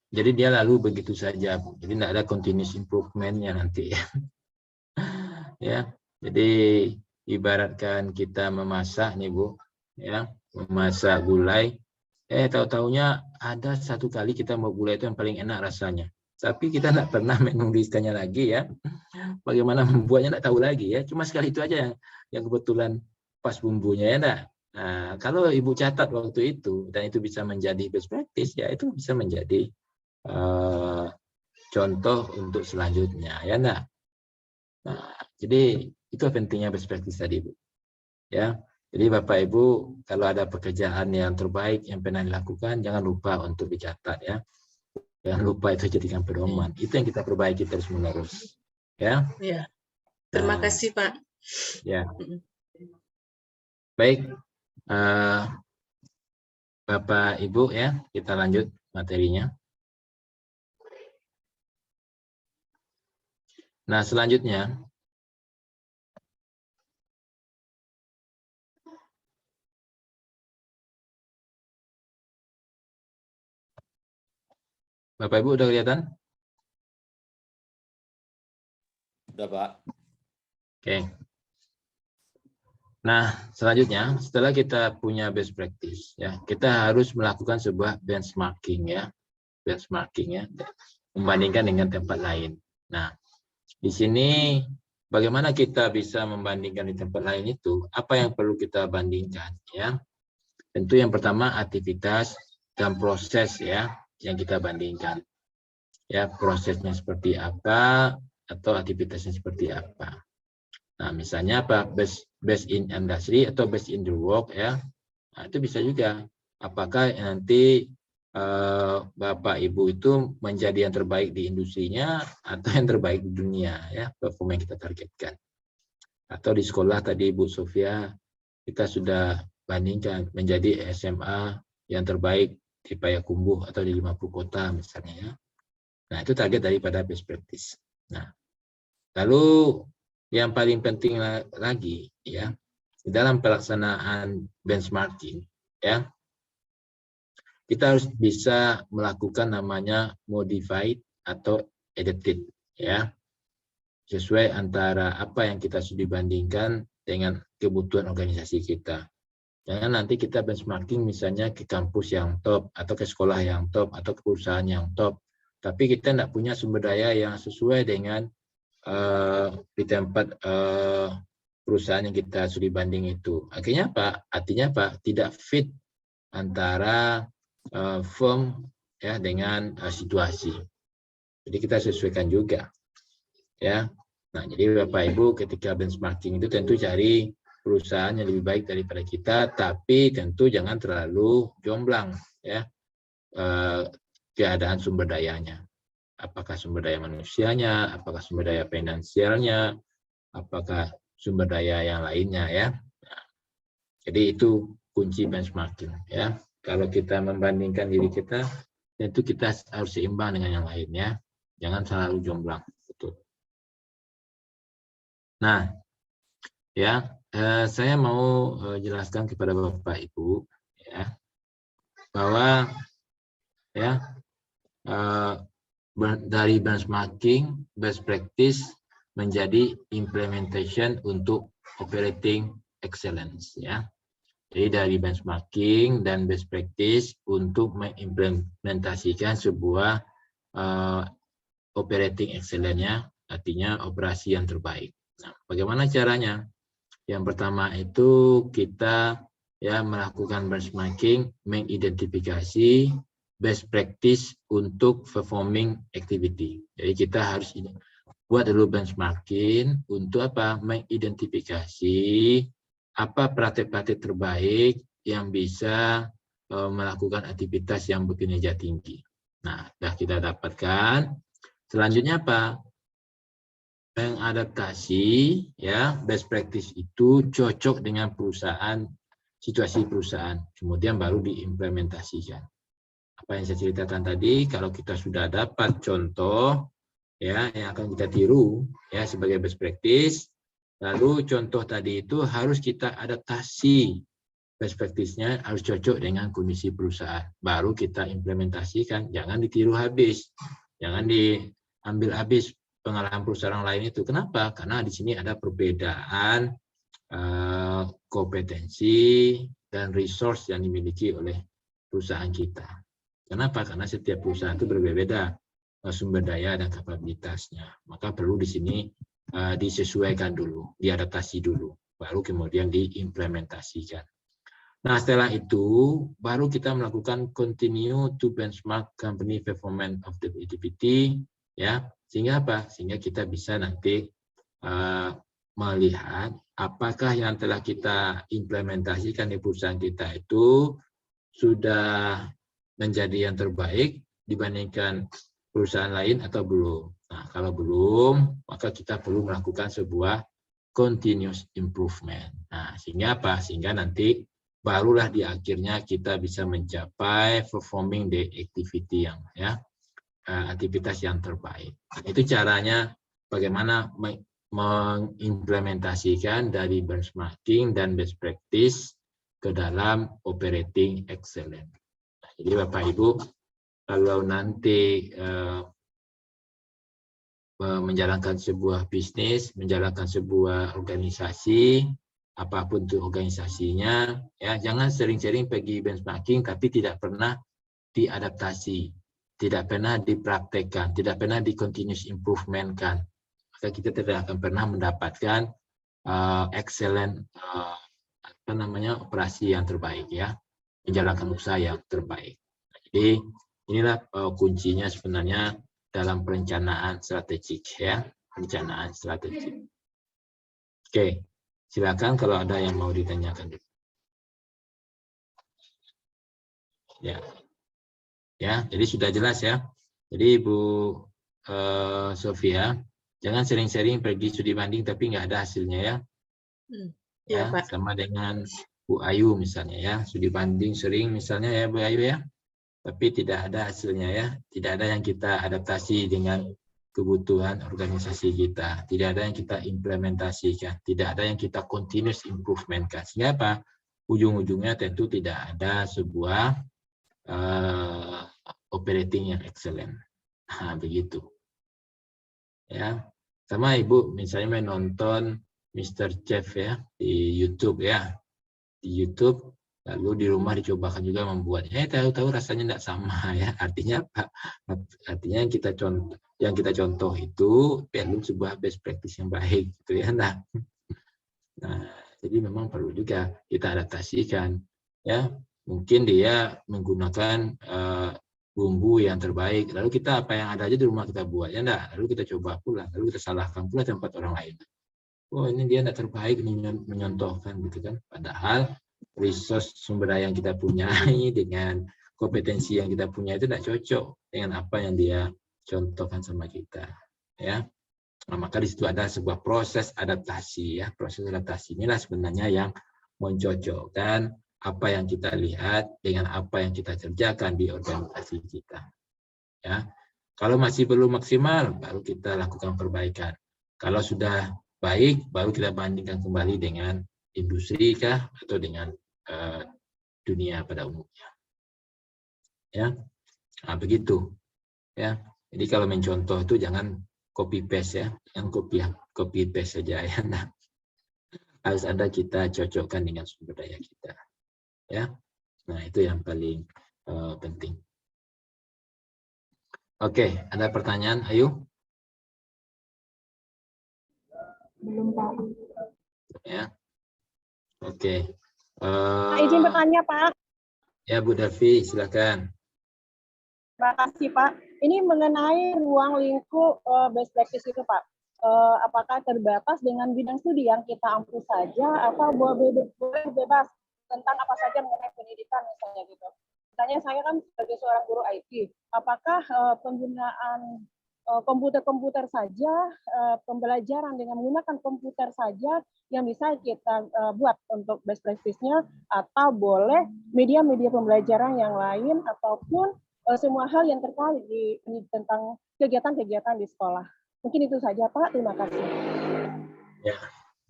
Jadi dia lalu begitu saja Bu. Jadi tidak ada continuous improvement-nya nanti ya. Ya, jadi ibaratkan kita memasak nih Bu, ya, memasak gulai, tahu-taunya ada satu kali kita mau gulai itu yang paling enak rasanya, tapi kita tidak pernah menuliskannya lagi ya, bagaimana membuatnya tidak tahu lagi ya, cuma sekali itu aja yang kebetulan pas bumbunya ya enggak. Nah, kalau Ibu catat waktu itu dan itu bisa menjadi best practice, ya itu bisa menjadi contoh untuk selanjutnya, ya enggak? Nah, jadi itu pentingnya best practice tadi, Bu. Ya, jadi Bapak Ibu kalau ada pekerjaan yang terbaik yang pernah dilakukan, jangan lupa untuk dicatat ya. Jangan lupa itu jadikan pedoman. Itu yang kita perbaiki terus menerus. Ya. Ya. Terima kasih Pak. Ya. Baik, Bapak Ibu ya, kita lanjut materinya. Nah, selanjutnya Bapak Ibu udah kelihatan? Udah Pak. Oke. Nah, selanjutnya setelah kita punya best practice ya, kita harus melakukan sebuah benchmarking ya. Benchmarking ya, membandingkan dengan tempat lain. Nah, di sini bagaimana kita bisa membandingkan di tempat lain itu? Apa yang perlu kita bandingkan ya? Tentu yang pertama aktivitas dan proses ya yang kita bandingkan. Ya, prosesnya seperti apa atau aktivitasnya seperti apa. Nah, misalnya apa? Best in industry atau best in the work ya. Nah, itu bisa juga. Apakah nanti Bapak Ibu itu menjadi yang terbaik di industrinya atau yang terbaik di dunia ya, performa yang kita targetkan. Atau di sekolah tadi Bu Sofia kita sudah bandingkan menjadi SMA yang terbaik di Payakumbuh atau di 50 kota misalnya ya. Nah, itu target daripada best practice. Nah, lalu yang paling penting lagi ya, dalam pelaksanaan benchmarking ya, kita harus bisa melakukan namanya modified atau edited ya, sesuai antara apa yang kita sudah dibandingkan dengan kebutuhan organisasi kita. Jangan nanti kita benchmarking misalnya ke kampus yang top atau ke sekolah yang top atau ke perusahaan yang top, tapi kita tidak punya sumber daya yang sesuai dengan di tempat perusahaan yang kita sudah banding itu. Akhirnya apa? Artinya apa? Tidak fit antara firm ya dengan situasi. Jadi kita sesuaikan juga. Ya. Nah, jadi Bapak Ibu ketika benchmarking itu tentu cari perusahaan yang lebih baik daripada kita, tapi tentu jangan terlalu jomblang ya. Keadaan sumber dayanya. Apakah sumber daya manusianya, apakah sumber daya finansialnya, apakah sumber daya yang lainnya ya. Nah, jadi itu kunci benchmarking ya. Kalau kita membandingkan diri kita, tentu kita harus seimbang dengan yang lainnya. Jangan selalu jomblang. Betul. Nah, ya saya mau jelaskan kepada Bapak Ibu ya bahwa ya dari benchmarking, best practice menjadi implementation untuk operating excellence ya. Jadi dari benchmarking dan best practice untuk mengimplementasikan sebuah operating excellence-nya, artinya operasi yang terbaik. Nah, bagaimana caranya? Yang pertama itu kita ya melakukan benchmarking, mengidentifikasi best practice untuk performing activity. Jadi kita harus buat dulu benchmarking untuk apa? Mengidentifikasi apa praktek-praktek terbaik yang bisa melakukan aktivitas yang berkinerja tinggi. Nah, sudah kita dapatkan. Selanjutnya apa? Mengadaptasi ya best practice itu cocok dengan perusahaan, situasi perusahaan. Kemudian baru diimplementasikan. Apa yang saya ceritakan tadi, kalau kita sudah dapat contoh ya yang akan kita tiru ya sebagai best practice, lalu contoh tadi itu harus kita adaptasi, best practice-nya harus cocok dengan kondisi perusahaan, baru kita implementasikan. Jangan ditiru habis, jangan diambil habis pengalaman perusahaan lain itu. Kenapa? Karena di sini ada perbedaan kompetensi dan resource yang dimiliki oleh perusahaan kita. Kenapa? Karena setiap perusahaan itu berbeda sumber daya dan kapabilitasnya. Maka perlu di sini disesuaikan dulu, diadaptasi dulu, baru kemudian diimplementasikan. Nah, setelah itu baru kita melakukan continue to benchmark company performance of the activity, ya. Sehingga apa? Sehingga kita bisa nanti melihat apakah yang telah kita implementasikan di perusahaan kita itu sudah menjadi yang terbaik dibandingkan perusahaan lain atau belum. Nah, kalau belum, maka kita perlu melakukan sebuah continuous improvement. Nah, sehingga apa? Sehingga nanti barulah di akhirnya kita bisa mencapai performing the activity yang aktivitas yang terbaik. Nah, itu caranya bagaimana mengimplementasikan dari benchmarking dan best practice ke dalam operating excellence. Nah, jadi Bapak Ibu, kalau nanti menjalankan sebuah bisnis, menjalankan sebuah organisasi, apapun itu organisasinya, ya jangan sering-sering pergi benchmarking tapi tidak pernah diadaptasi, tidak pernah dipraktekkan, tidak pernah di continuous improvement kan. Maka kita tidak akan pernah mendapatkan excellent operasi yang terbaik, ya, menjalankan usaha yang terbaik. Jadi inilah kuncinya sebenarnya dalam perencanaan strategik, ya, perencanaan strategik. Oke, silakan kalau ada yang mau ditanyakan. Ya, ya, jadi sudah jelas ya. Jadi Ibu Sofia, jangan sering-sering pergi studi banding tapi nggak ada hasilnya ya. Ya, Pak. Sama dengan Bu Ayu misalnya ya, studi banding sering misalnya ya Bu Ayu ya, tapi tidak ada hasilnya ya, tidak ada yang kita adaptasi dengan kebutuhan organisasi kita, tidak ada yang kita implementasikan, tidak ada yang kita continuous improvement kan. Sehingga apa? Ujung-ujungnya tentu tidak ada sebuah operating yang excellent. Nah, begitu. Ya, sama Ibu misalnya menonton Mr. Chef ya di YouTube ya, di YouTube, lalu di rumah dicobakan juga membuatnya, tahu-tahu rasanya tidak sama ya. Artinya apa? Artinya yang kita contoh itu perlu sebuah best practice yang baik gitu ya. Nah, jadi memang perlu juga kita adaptasikan ya. Mungkin dia menggunakan bumbu yang terbaik, lalu kita apa yang ada aja di rumah kita buat ya enggak, lalu kita coba pula, lalu kita salahkan pula tempat orang lain. Oh ini dia enggak terbaik menyontohkan gitu kan, padahal resource sumber daya yang kita punya dengan kompetensi yang kita punya itu tidak cocok dengan apa yang dia contohkan sama kita ya. Nah, maka di situ ada sebuah proses adaptasi ya, proses adaptasi inilah sebenarnya yang mencocokkan apa yang kita lihat dengan apa yang kita kerjakan di organisasi kita. Ya, kalau masih belum maksimal, baru kita lakukan perbaikan. Kalau sudah baik, baru kita bandingkan kembali dengan industri kah atau dengan dunia pada umumnya. Ya, nah, begitu. Ya, jadi kalau mencontoh itu jangan copy paste ya, yang copy paste saja ya. Nah, harus ada kita cocokkan dengan sumber daya kita. Ya, nah itu yang paling penting. Oke, ada pertanyaan? Ayo. Belum Pak. Ya, oke. Izin bertanya Pak. Ya Bu Davi, silakan. Terima kasih Pak. Ini mengenai ruang lingkup best practice itu Pak. Apakah terbatas dengan bidang studi yang kita ampu saja atau boleh bebas tentang apa saja mengenai pendidikan misalnya gitu. Misalnya saya kan sebagai seorang guru IT, apakah penggunaan komputer saja, pembelajaran dengan menggunakan komputer saja yang bisa kita buat untuk best practice-nya, atau boleh media-media pembelajaran yang lain ataupun semua hal yang terkait tentang kegiatan-kegiatan di sekolah. Mungkin itu saja Pak, terima kasih. Ya.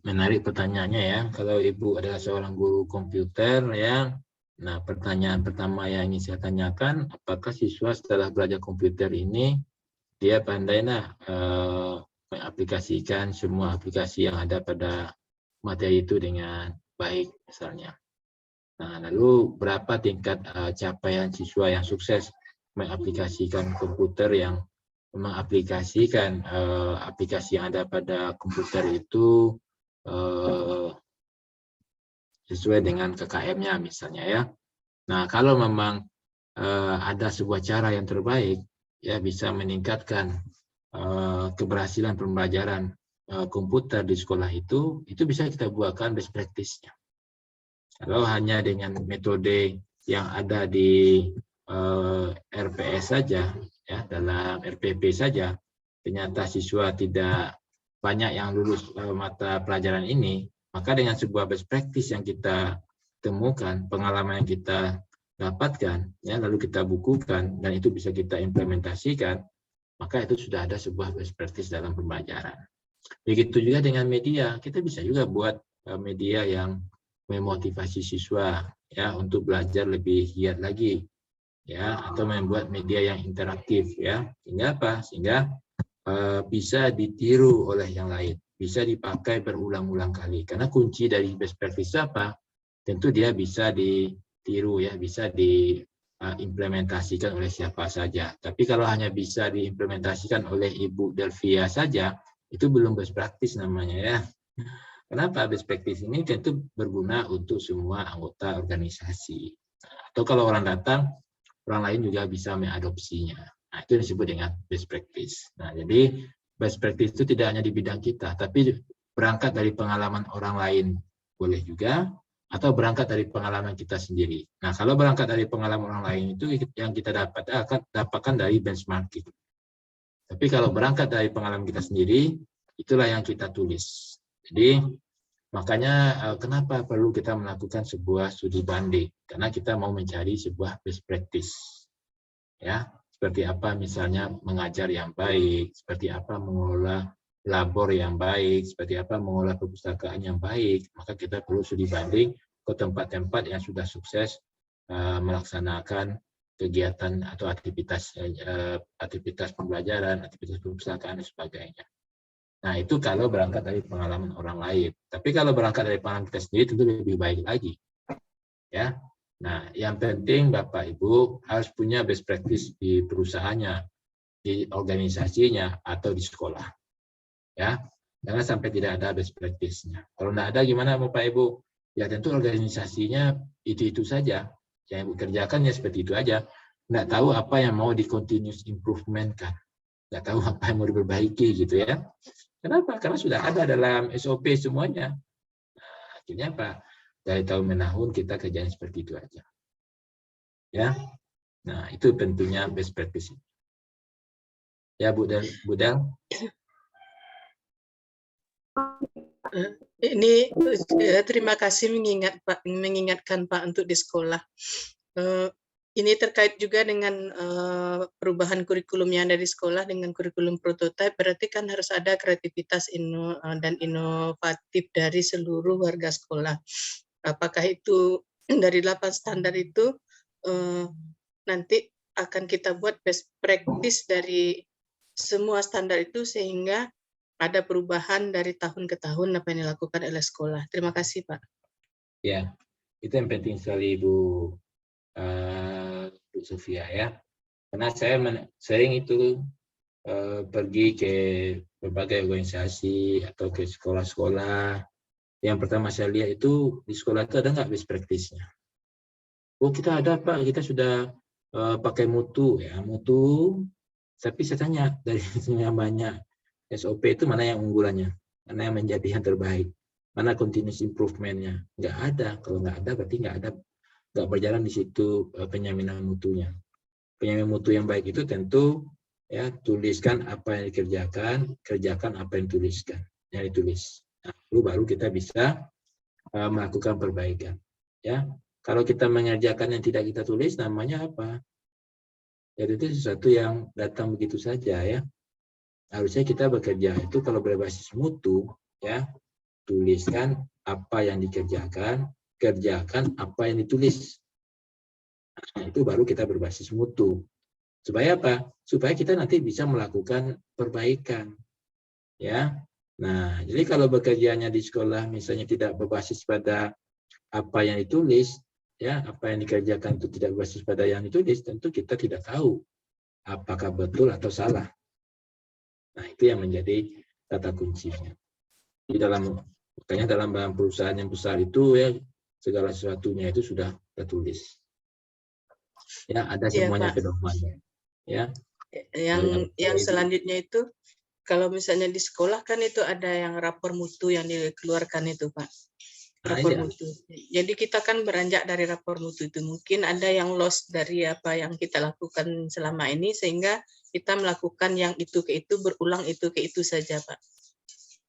Menarik pertanyaannya ya. Kalau Ibu adalah seorang guru komputer ya. Nah, pertanyaan pertama yang ingin saya tanyakan, apakah siswa setelah belajar komputer ini dia pandai mengaplikasikan semua aplikasi yang ada pada materi itu dengan baik misalnya. Nah, lalu berapa tingkat capaian siswa yang sukses mengaplikasikan komputer, yang mengaplikasikan aplikasi yang ada pada komputer itu sesuai dengan KKM-nya misalnya ya. Nah, kalau memang ada sebuah cara yang terbaik ya bisa meningkatkan keberhasilan pembelajaran komputer di sekolah itu bisa kita buatkan best practice-nya. Kalau hanya dengan metode yang ada di RPS saja, ya dalam RPP saja, ternyata siswa tidak banyak yang lulus mata pelajaran ini, maka dengan sebuah best practice yang kita temukan, pengalaman yang kita dapatkan, ya lalu kita bukukan dan itu bisa kita implementasikan, maka itu sudah ada sebuah best practice dalam pembelajaran. Begitu juga dengan media, kita bisa juga buat media yang memotivasi siswa ya untuk belajar lebih giat lagi, ya atau membuat media yang interaktif ya, sehingga apa? Sehingga bisa ditiru oleh yang lain, bisa dipakai berulang-ulang kali. Karena kunci dari best practice apa? Tentu dia bisa ditiru ya, bisa diimplementasikan oleh siapa saja. Tapi kalau hanya bisa diimplementasikan oleh Ibu Delvia saja, itu belum best practice namanya ya. Kenapa? Best practice ini tentu berguna untuk semua anggota organisasi. Atau kalau orang datang, orang lain juga bisa mengadopsinya. Nah, itu disebut dengan best practice. Nah, jadi best practice itu tidak hanya di bidang kita, tapi berangkat dari pengalaman orang lain boleh juga, atau berangkat dari pengalaman kita sendiri. Nah, kalau berangkat dari pengalaman orang lain itu yang kita dapatkan dari benchmarking. Tapi kalau berangkat dari pengalaman kita sendiri, itulah yang kita tulis. Jadi, makanya kenapa perlu kita melakukan sebuah studi banding? Karena kita mau mencari sebuah best practice. Ya, seperti apa misalnya mengajar yang baik, seperti apa mengelola labor yang baik, seperti apa mengelola perpustakaan yang baik, maka kita perlu studi banding ke tempat-tempat yang sudah sukses melaksanakan kegiatan atau aktivitas pembelajaran, aktivitas perpustakaan dan sebagainya. Nah, itu kalau berangkat dari pengalaman orang lain. Tapi kalau berangkat dari pengalaman kita sendiri tentu lebih baik lagi. Ya. Nah, yang penting Bapak Ibu harus punya best practice di perusahaannya, di organisasinya, atau di sekolah. Ya, jangan sampai tidak ada best practice-nya. Kalau tidak ada gimana Bapak Ibu? Ya tentu organisasinya itu saja. Yang Ibu kerjakan ya seperti itu aja. Nggak tahu apa yang mau di continuous improvement kan. Nggak tahu apa yang mau diperbaiki gitu ya. Kenapa? Karena sudah ada dalam SOP semuanya. Nah, akhirnya apa? Dari tahun menahun kita kerjanya seperti itu aja. Ya. Nah, itu tentunya best practice. Ya, Bu Del. Ini terima kasih mengingatkan Pak untuk di sekolah. Ini terkait juga dengan perubahan kurikulum yang ada di sekolah dengan kurikulum prototipe, berarti kan harus ada kreativitas dan inovatif dari seluruh warga sekolah. Apakah itu dari 8 standar itu nanti akan kita buat best practice dari semua standar itu sehingga ada perubahan dari tahun ke tahun apa yang dilakukan oleh sekolah. Terima kasih, Pak. Ya, itu yang penting sekali Bu Sofia ya. Karena saya sering itu pergi ke berbagai organisasi atau ke sekolah-sekolah. Yang pertama saya lihat itu di sekolah itu ada nggak best practice-nya? Oh kita ada Pak, kita sudah pakai mutu ya, mutu. Tapi saya tanya dari yang banyak SOP itu mana yang unggulannya, mana yang menjadi yang terbaik, mana continuous improvement-nya? Nggak ada. Kalau nggak ada berarti nggak berjalan di situ penyaminan mutunya. Penyaminan mutu yang baik itu tentu ya tuliskan apa yang dikerjakan, kerjakan apa yang ditulis. Nah, baru kita bisa melakukan perbaikan. Ya, kalau kita mengerjakan yang tidak kita tulis, namanya apa? Ya itu sesuatu yang datang begitu saja ya. Harusnya kita bekerja itu kalau berbasis mutu, ya tuliskan apa yang dikerjakan, kerjakan apa yang ditulis. Nah, itu baru kita berbasis mutu. Supaya apa? Supaya kita nanti bisa melakukan perbaikan. Ya. Nah, jadi kalau bekerjanya di sekolah misalnya tidak berbasis pada apa yang ditulis, ya, apa yang dikerjakan itu tidak berbasis pada yang ditulis, tentu kita tidak tahu apakah betul atau salah. Nah, itu yang menjadi kata kuncinya. Di makanya dalam perusahaan yang besar itu ya segala sesuatunya itu sudah tertulis. Ya, ada Iya, semuanya Pak. pedomannya. Ya. Yang selanjutnya itu, kalau misalnya di sekolah kan itu ada yang rapor mutu yang dikeluarkan itu, Pak. Rapor mutu. Jadi kita kan beranjak dari rapor mutu itu. Mungkin ada yang loss dari apa yang kita lakukan selama ini, sehingga kita melakukan yang itu ke itu, berulang itu ke itu saja, Pak.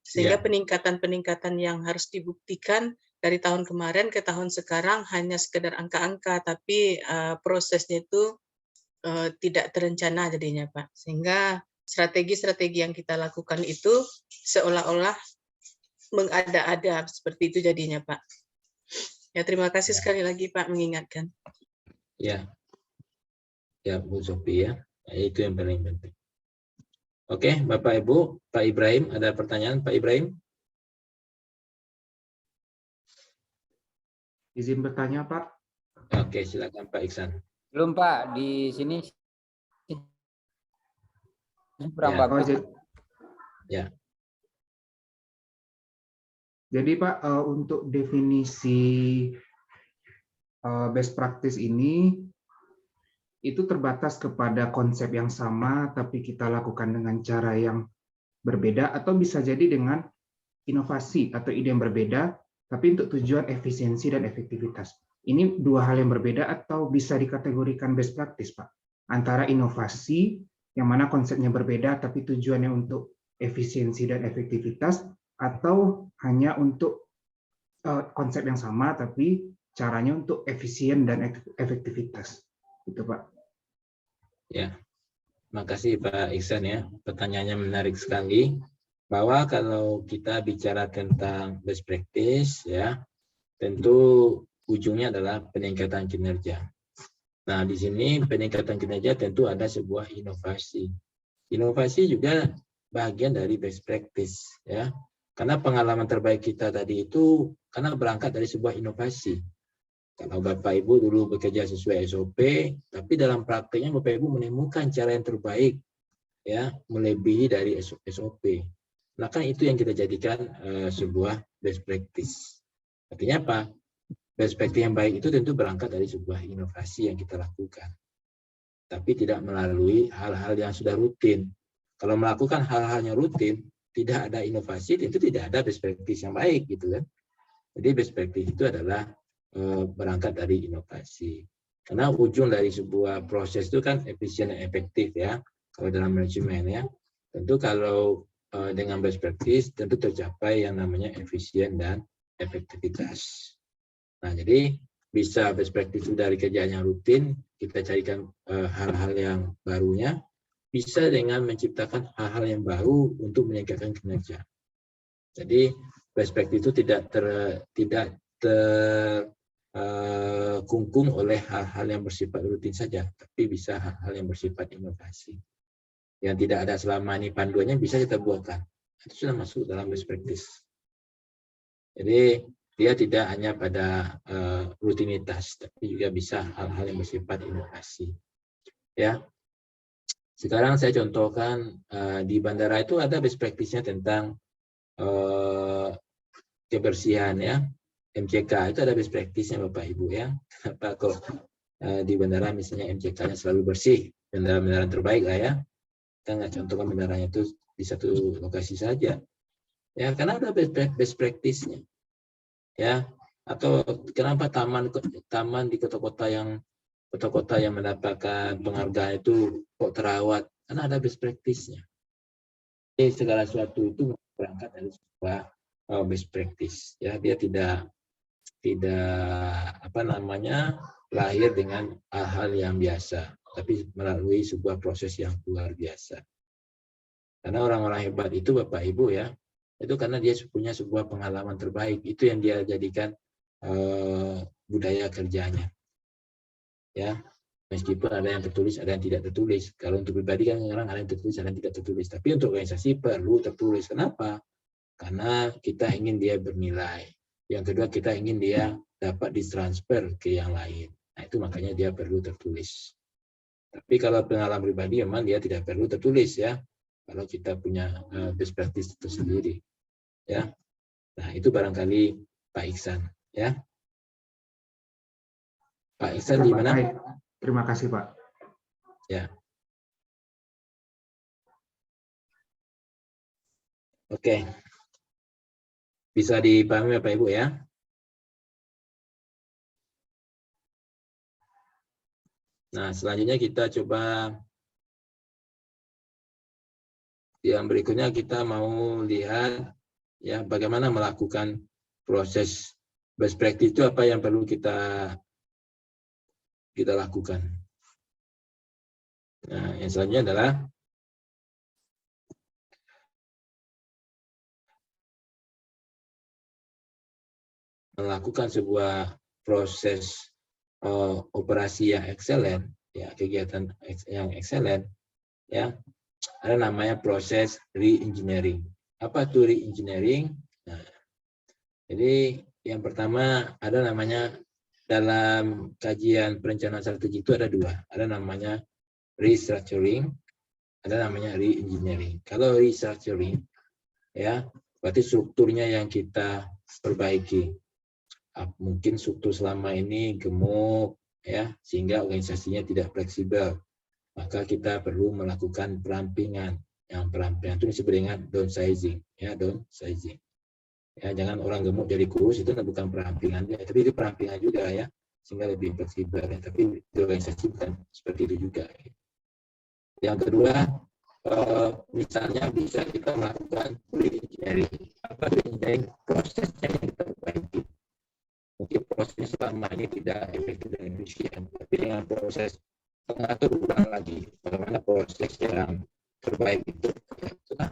Sehingga peningkatan-peningkatan yang harus dibuktikan dari tahun kemarin ke tahun sekarang hanya sekedar angka-angka, tapi prosesnya itu tidak terencana jadinya, Pak. Sehingga strategi-strategi yang kita lakukan itu seolah-olah mengada-ada, seperti itu jadinya, Pak. Ya, terima kasih sekali lagi, Pak, mengingatkan. Ya, Bu Sophie ya. Itu yang paling penting. Oke, Bapak Ibu, Pak Ibrahim, ada pertanyaan, Pak Ibrahim? Izin bertanya, Pak. Oke, silakan Pak Iksan. Belum, Pak, di sini kurang bagus. Ya. Jadi Pak, untuk definisi best practice ini itu terbatas kepada konsep yang sama, tapi kita lakukan dengan cara yang berbeda, atau bisa jadi dengan inovasi atau ide yang berbeda, tapi untuk tujuan efisiensi dan efektivitas. Ini dua hal yang berbeda atau bisa dikategorikan best practice, Pak? Antara inovasi, yang mana konsepnya berbeda, tapi tujuannya untuk efisiensi dan efektivitas, atau hanya untuk konsep yang sama, tapi caranya untuk efisien dan efektivitas. Itu, Pak. Ya, makasih Pak Iksan ya. Pertanyaannya menarik sekali. Bahwa kalau kita bicara tentang best practice, ya, tentu ujungnya adalah peningkatan kinerja. Nah, di sini peningkatan kinerja tentu ada sebuah inovasi. Inovasi juga bagian dari best practice, ya. Karena pengalaman terbaik kita tadi itu karena berangkat dari sebuah inovasi. Kalau Bapak Ibu dulu bekerja sesuai SOP, tapi dalam prakteknya Bapak Ibu menemukan cara yang terbaik, ya, melebihi dari SOP. Nah, kan itu yang kita jadikan sebuah best practice. Artinya apa? Best practice yang baik itu tentu berangkat dari sebuah inovasi yang kita lakukan. Tapi tidak melalui hal-hal yang sudah rutin. Kalau melakukan hal-hal yang rutin, tidak ada inovasi, tentu tidak ada best practice yang baik, gitu kan. Jadi best practice itu adalah berangkat dari inovasi. Karena ujung dari sebuah proses itu kan efisien dan efektif ya, kalau dalam manajemen ya. Tentu kalau dengan best practice tentu tercapai yang namanya efisien dan efektivitas. Nah, jadi bisa best practice itu dari kerjaan yang rutin, kita carikan hal-hal yang barunya, bisa dengan menciptakan hal-hal yang baru untuk meningkatkan kinerja. Jadi best practice itu tidak terkungkung oleh hal-hal yang bersifat rutin saja, tapi bisa hal-hal yang bersifat inovasi. Yang tidak ada selama ini panduannya bisa kita buatkan. Itu sudah masuk dalam best practice. Jadi dia tidak hanya pada rutinitas, tapi juga bisa hal-hal yang bersifat inovasi. Ya. Sekarang saya contohkan di bandara itu ada best practice-nya tentang kebersihan ya. MCK itu ada best practice-nya Bapak Ibu ya. Kenapa kok di bandara misalnya MCK-nya selalu bersih, bandara-bandara terbaik lah ya. Kita nggak contohkan bandaranya itu di satu lokasi saja. Ya, karena ada best practice-nya. Ya, atau kenapa taman di kota-kota yang mendapatkan penghargaan itu kok terawat, karena ada best practice-nya. Jadi segala sesuatu itu berangkat dari sebuah best practice. Ya, dia tidak lahir dengan hal-hal yang biasa, tapi melalui sebuah proses yang luar biasa. Karena orang-orang hebat itu Bapak Ibu ya, itu karena dia punya sebuah pengalaman terbaik, itu yang dia jadikan budaya kerjanya. Ya, meskipun ada yang tertulis, ada yang tidak tertulis. Kalau untuk pribadi kan kadang ada yang tertulis, ada yang tidak tertulis. Tapi untuk organisasi perlu tertulis. Kenapa? Karena kita ingin dia bernilai. Yang kedua, kita ingin dia dapat ditransfer ke yang lain. Nah, itu makanya dia perlu tertulis. Tapi kalau pengalaman pribadi memang dia tidak perlu tertulis ya. Kalau kita punya best practice itu sendiri. Ya. Nah, itu barangkali Pak Iksan ya. Pak Ihsan gimana? Baik. Terima kasih, Pak. Ya. Oke. Bisa dipahami Bapak Ibu ya? Nah, selanjutnya kita coba yang berikutnya kita mau lihat ya bagaimana melakukan proses best practice itu, apa yang perlu kita lakukan. Nah, yang selanjutnya adalah melakukan sebuah proses operasi yang excellent, ya kegiatan yang excellent, ya ada namanya proses re-engineering. Apa itu re-engineering? Nah, jadi yang pertama ada namanya dalam kajian perencanaan strategi itu ada dua, ada namanya restructuring, ada namanya re-engineering. Kalau restructuring, ya berarti strukturnya yang kita perbaiki. Mungkin struktur selama ini gemuk, ya sehingga organisasinya tidak fleksibel. Maka kita perlu melakukan perampingan. Yang perampingan itu disebut dengan downsizing, ya downsizing. Ya jangan orang gemuk jadi kurus, itu bukan perampingan, ya, tapi itu perampingan juga ya, sehingga lebih fleksibel. Ya. Tapi di organisasi bukan seperti itu juga. Yang kedua, misalnya bisa kita melakukan re-engineering. Apa re-engineering? Prosesnya yang kita perbaiki. Mungkin proses selama ini tidak efektif dan efisien, tapi dengan proses mengatur ulang lagi bagaimana proses yang terbaik itu, ya, itulah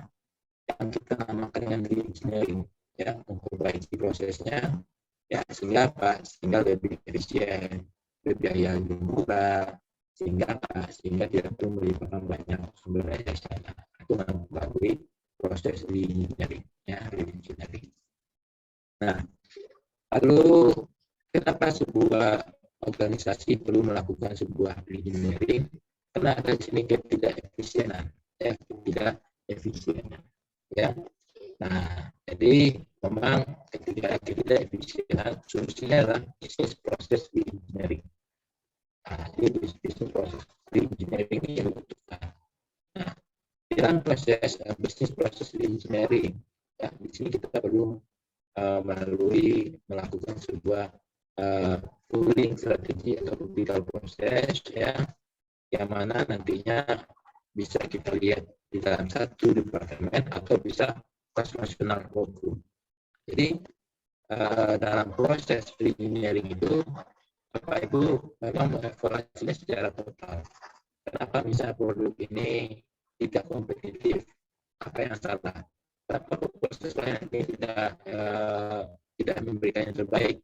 yang kita namakan dengan re-engineering, ya memperbaiki prosesnya, ya sehingga apa? Sehingga lebih efisien, berbiaya lebih murah, sehingga tidak perlu melibatkan banyak sumber daya sana. Itu melalui proses re-engineering, ya re-engineering. Nah, lalu kenapa sebuah organisasi perlu melakukan sebuah re-engineering? Karena ada sini ketidakefisienan, ya ketidakefisienan, ya. Nah, jadi memang ketika ketidakefisienan solusinya adalah bisnis proses re-engineering. Nah, jadi bisnis proses re-engineering ini yang dibutuhkan. Nah, dalam proses bisnis proses re-engineering, ya di sini kita perlu melakukan sebuah tooling strategi atau critical proses, ya yang mana nantinya bisa kita lihat di dalam satu departemen atau bisa cross national workgroup. Jadi dalam proses re-engineering itu Bapak Ibu memang mengevaluasinya secara total. Kenapa misalnya produk ini tidak kompetitif? Apa yang salah? Kenapa proses lain ini tidak memberikan yang terbaik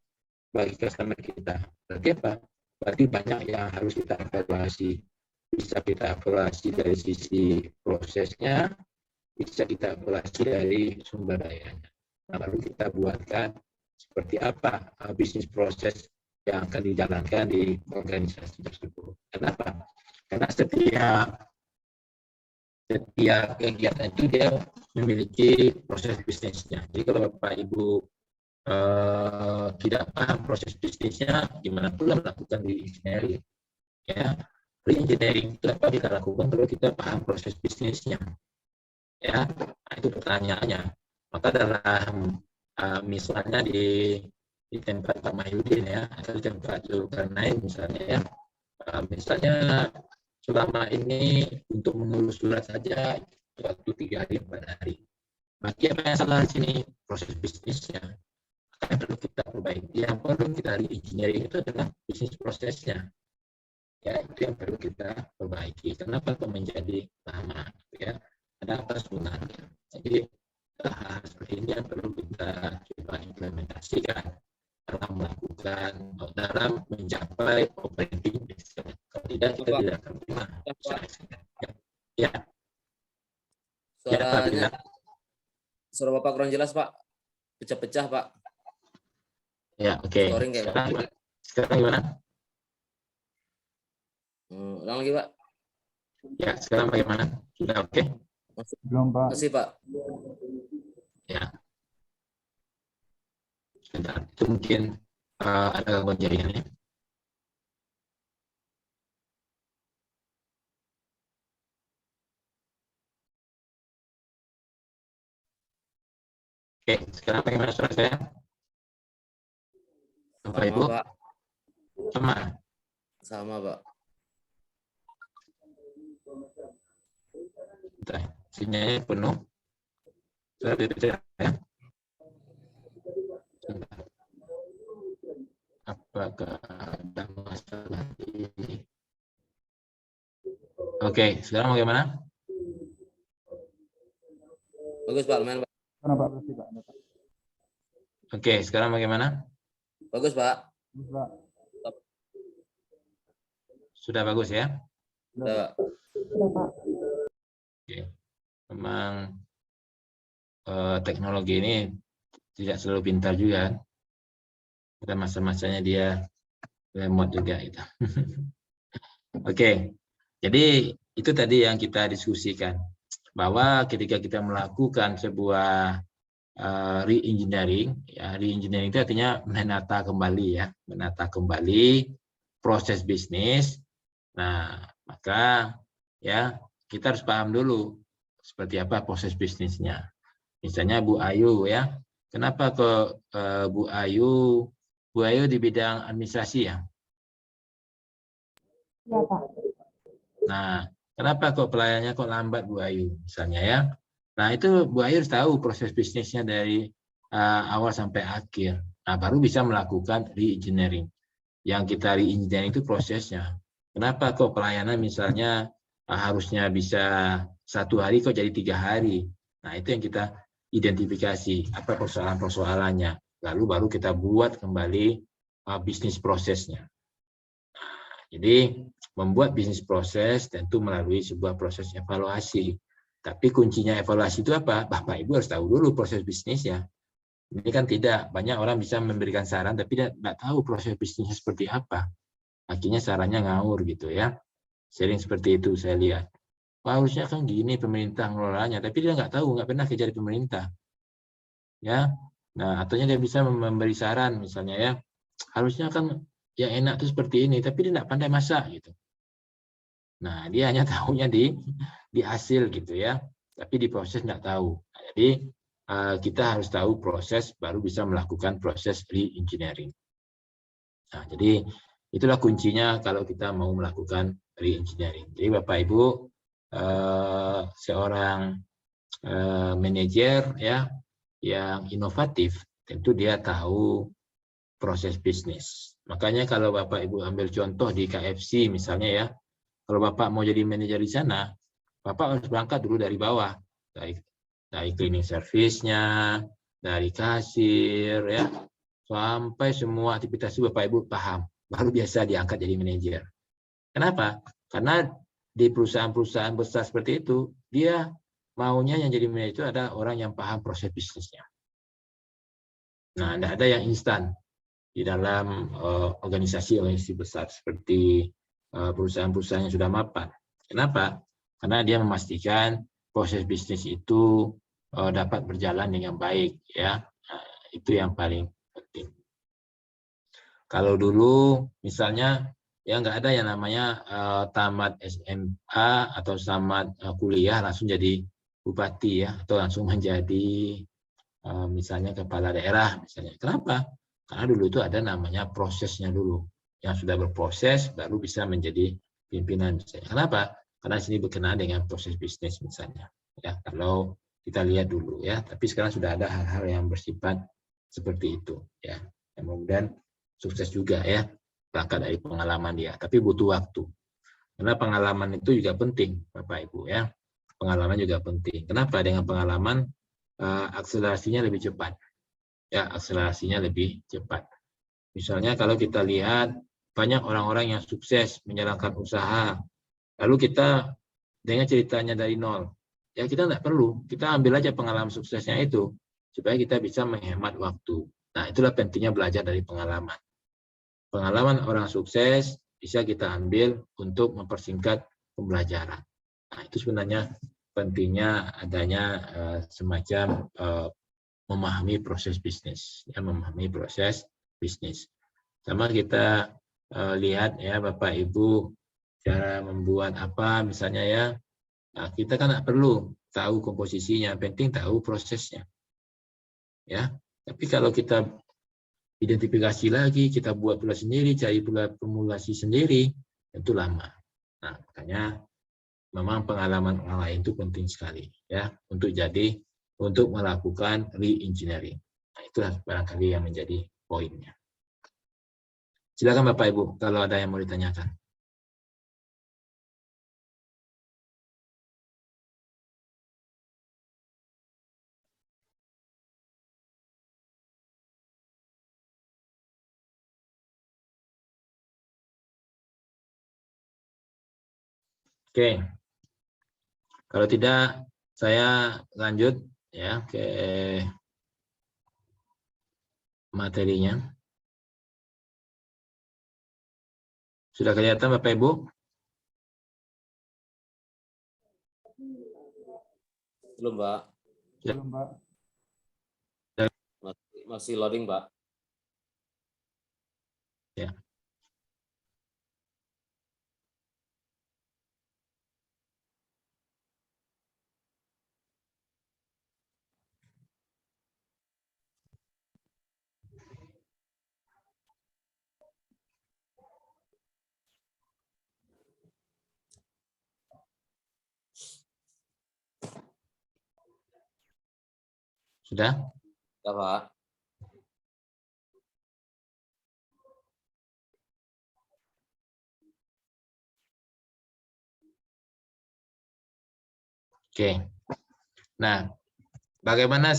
bagi customer kita? Berarti apa? Berarti banyak yang harus kita evaluasi. Bisa kita evaluasi dari sisi prosesnya, bisa kita evaluasi dari sumber dayanya. Nah, lalu kita buatkan seperti apa bisnis proses yang akan dijalankan di organisasi tersebut. Kenapa? Karena setiap kegiatan itu dia memiliki proses bisnisnya. Jadi kalau Bapak Ibu tidak paham proses bisnisnya, gimana pula melakukan re-engineering? Ya, re-engineering itu apa kita lakukan kalau kita paham proses bisnisnya? Ya, nah, itu pertanyaannya. Maka dalam misalnya di tempat Pak Mahyudin, ya, atau di tempat Zulkarnain misalnya, ya, misalnya selama ini untuk mengurus surat saja waktu 3 hari 4 hari. Bagi apa yang salah di sini? Proses bisnisnya. Yang perlu kita perbaiki, yang perlu kita re-engineering itu adalah bisnis prosesnya. Ya, itu yang perlu kita perbaiki. Kenapa kok menjadi lama? Ya, ada apa sebenarnya? Jadi hal seperti ini yang perlu kita coba implementasikan dalam mencapai operating excellence. Kalau tidak, kita tidak akan pernah bisa excellent. Ya. Suara Bapak kurang jelas, Pak. Pecah-pecah, Pak. Ya, oke. Sekarang gimana? Ulang lagi, Pak. Ya, sekarang bagaimana? Sudah oke? Belum, Pak. Masih, Pak. Ya. Sebentar, itu mungkin ada gangguan jaringannya. Oke, sekarang bagaimana suara saya? Bapak Ibu? Pak. Sama? Sama, Pak. Sinyalnya penuh. Sudah dibicara ya? Apakah ada masalah ini? Oke, sekarang bagaimana? Bagus, Pak. Lumayan, Pak. Oke, sekarang bagaimana? Bagus, Pak. Sudah bagus ya? Sudah, Pak. Oke. Memang teknologi ini tidak selalu pintar juga. Ada masa-masanya dia lemot juga itu. Oke. Jadi itu tadi yang kita diskusikan, bahwa ketika kita melakukan sebuah re-engineering, ya re-engineering itu artinya menata kembali ya, menata kembali proses bisnis. Nah, maka ya kita harus paham dulu seperti apa proses bisnisnya. Misalnya Bu Ayu ya, kenapa ke Bu Ayu di bidang administrasi ya? Ya, Pak. Nah, kenapa kok pelayannya kok lambat Bu Ayu misalnya ya? Nah, itu Bu Ayu harus tahu proses bisnisnya dari awal sampai akhir. Nah, baru bisa melakukan re-engineering. Yang kita re-engineering itu prosesnya. Kenapa kok pelayanan misalnya harusnya bisa 1 hari kok jadi 3 hari? Nah, itu yang kita identifikasi apa persoalan-persoalannya. Lalu baru kita buat kembali bisnis prosesnya. Nah, jadi membuat bisnis proses tentu melalui sebuah proses evaluasi. Tapi kuncinya evaluasi itu apa? Bapak Ibu harus tahu dulu proses bisnisnya. Ini kan tidak, banyak orang bisa memberikan saran tapi tidak tahu proses bisnisnya seperti apa. Akhirnya sarannya ngawur gitu ya. Sering seperti itu saya lihat. Wah, harusnya kan gini pemerintah ngelolanya, tapi dia nggak tahu, nggak pernah kerja di pemerintah. Ya, nah ataunya dia bisa memberi saran misalnya ya, harusnya kan yang enak tuh seperti ini, tapi dia nggak pandai masak gitu. Nah, dia hanya tahunya di hasil gitu ya, tapi di proses nggak tahu. Nah, jadi kita harus tahu proses baru bisa melakukan proses re-engineering. Nah, jadi itulah kuncinya kalau kita mau melakukan re-engineering. Jadi Bapak Ibu, seorang manajer ya yang inovatif tentu dia tahu proses bisnis. Makanya kalau Bapak Ibu ambil contoh di KFC misalnya ya, kalau Bapak mau jadi manajer di sana, Bapak harus berangkat dulu dari bawah, dari cleaning service-nya, dari kasir ya, sampai semua aktivitas itu Bapak Ibu paham, baru biasa diangkat jadi manajer. Kenapa? Karena di perusahaan-perusahaan besar seperti itu, dia maunya yang jadi manajer itu ada orang yang paham proses bisnisnya. Nah, tidak ada yang instan di dalam organisasi besar seperti perusahaan-perusahaan yang sudah mapan. Kenapa? Karena dia memastikan proses bisnis itu dapat berjalan dengan baik, ya. Nah, itu yang paling penting. Kalau dulu misalnya ya nggak ada yang namanya tamat SMA atau tamat kuliah langsung jadi bupati ya, atau langsung menjadi misalnya kepala daerah misalnya. Kenapa? Karena dulu itu ada namanya prosesnya dulu. Yang sudah berproses baru bisa menjadi pimpinan misalnya. Kenapa? Karena sini berkenaan dengan proses bisnis misalnya. Ya, kalau kita lihat dulu ya, tapi sekarang sudah ada hal-hal yang bersifat seperti itu ya. Yang kemudian sukses juga ya, berangkat dari pengalaman dia, tapi butuh waktu. Karena pengalaman itu juga penting, Bapak Ibu ya. Pengalaman juga penting. Kenapa? Dengan pengalaman akselerasinya lebih cepat. Ya, akselerasinya lebih cepat. Misalnya kalau kita lihat banyak orang-orang yang sukses menjalankan usaha, lalu kita dengan ceritanya dari nol, ya kita nggak perlu, kita ambil aja pengalaman suksesnya itu, supaya kita bisa menghemat waktu. Nah, itulah pentingnya belajar dari pengalaman. Pengalaman orang sukses bisa kita ambil untuk mempersingkat pembelajaran. Nah, itu sebenarnya pentingnya adanya semacam memahami proses bisnis, ya, memahami proses bisnis. Sama kita lihat ya Bapak Ibu cara membuat apa misalnya ya, nah, kita kan nggak perlu tahu komposisinya, penting tahu prosesnya. ya. Tapi kalau kita identifikasi lagi, kita buat pula sendiri, cari pula formulasi sendiri, itu lama. Nah, makanya memang pengalaman orang lain itu penting sekali, ya, untuk melakukan re-engineering. Nah, itulah barangkali yang menjadi poinnya. Silakan Bapak Ibu, kalau ada yang mau ditanyakan. Oke, kalau tidak saya lanjut ya ke materinya. Sudah kelihatan Bapak Ibu? Belum, Pak. Belum, Pak. Masih loading, Pak. Ya. Sudah? Ya, Pak. Oke. Nah, bagaimana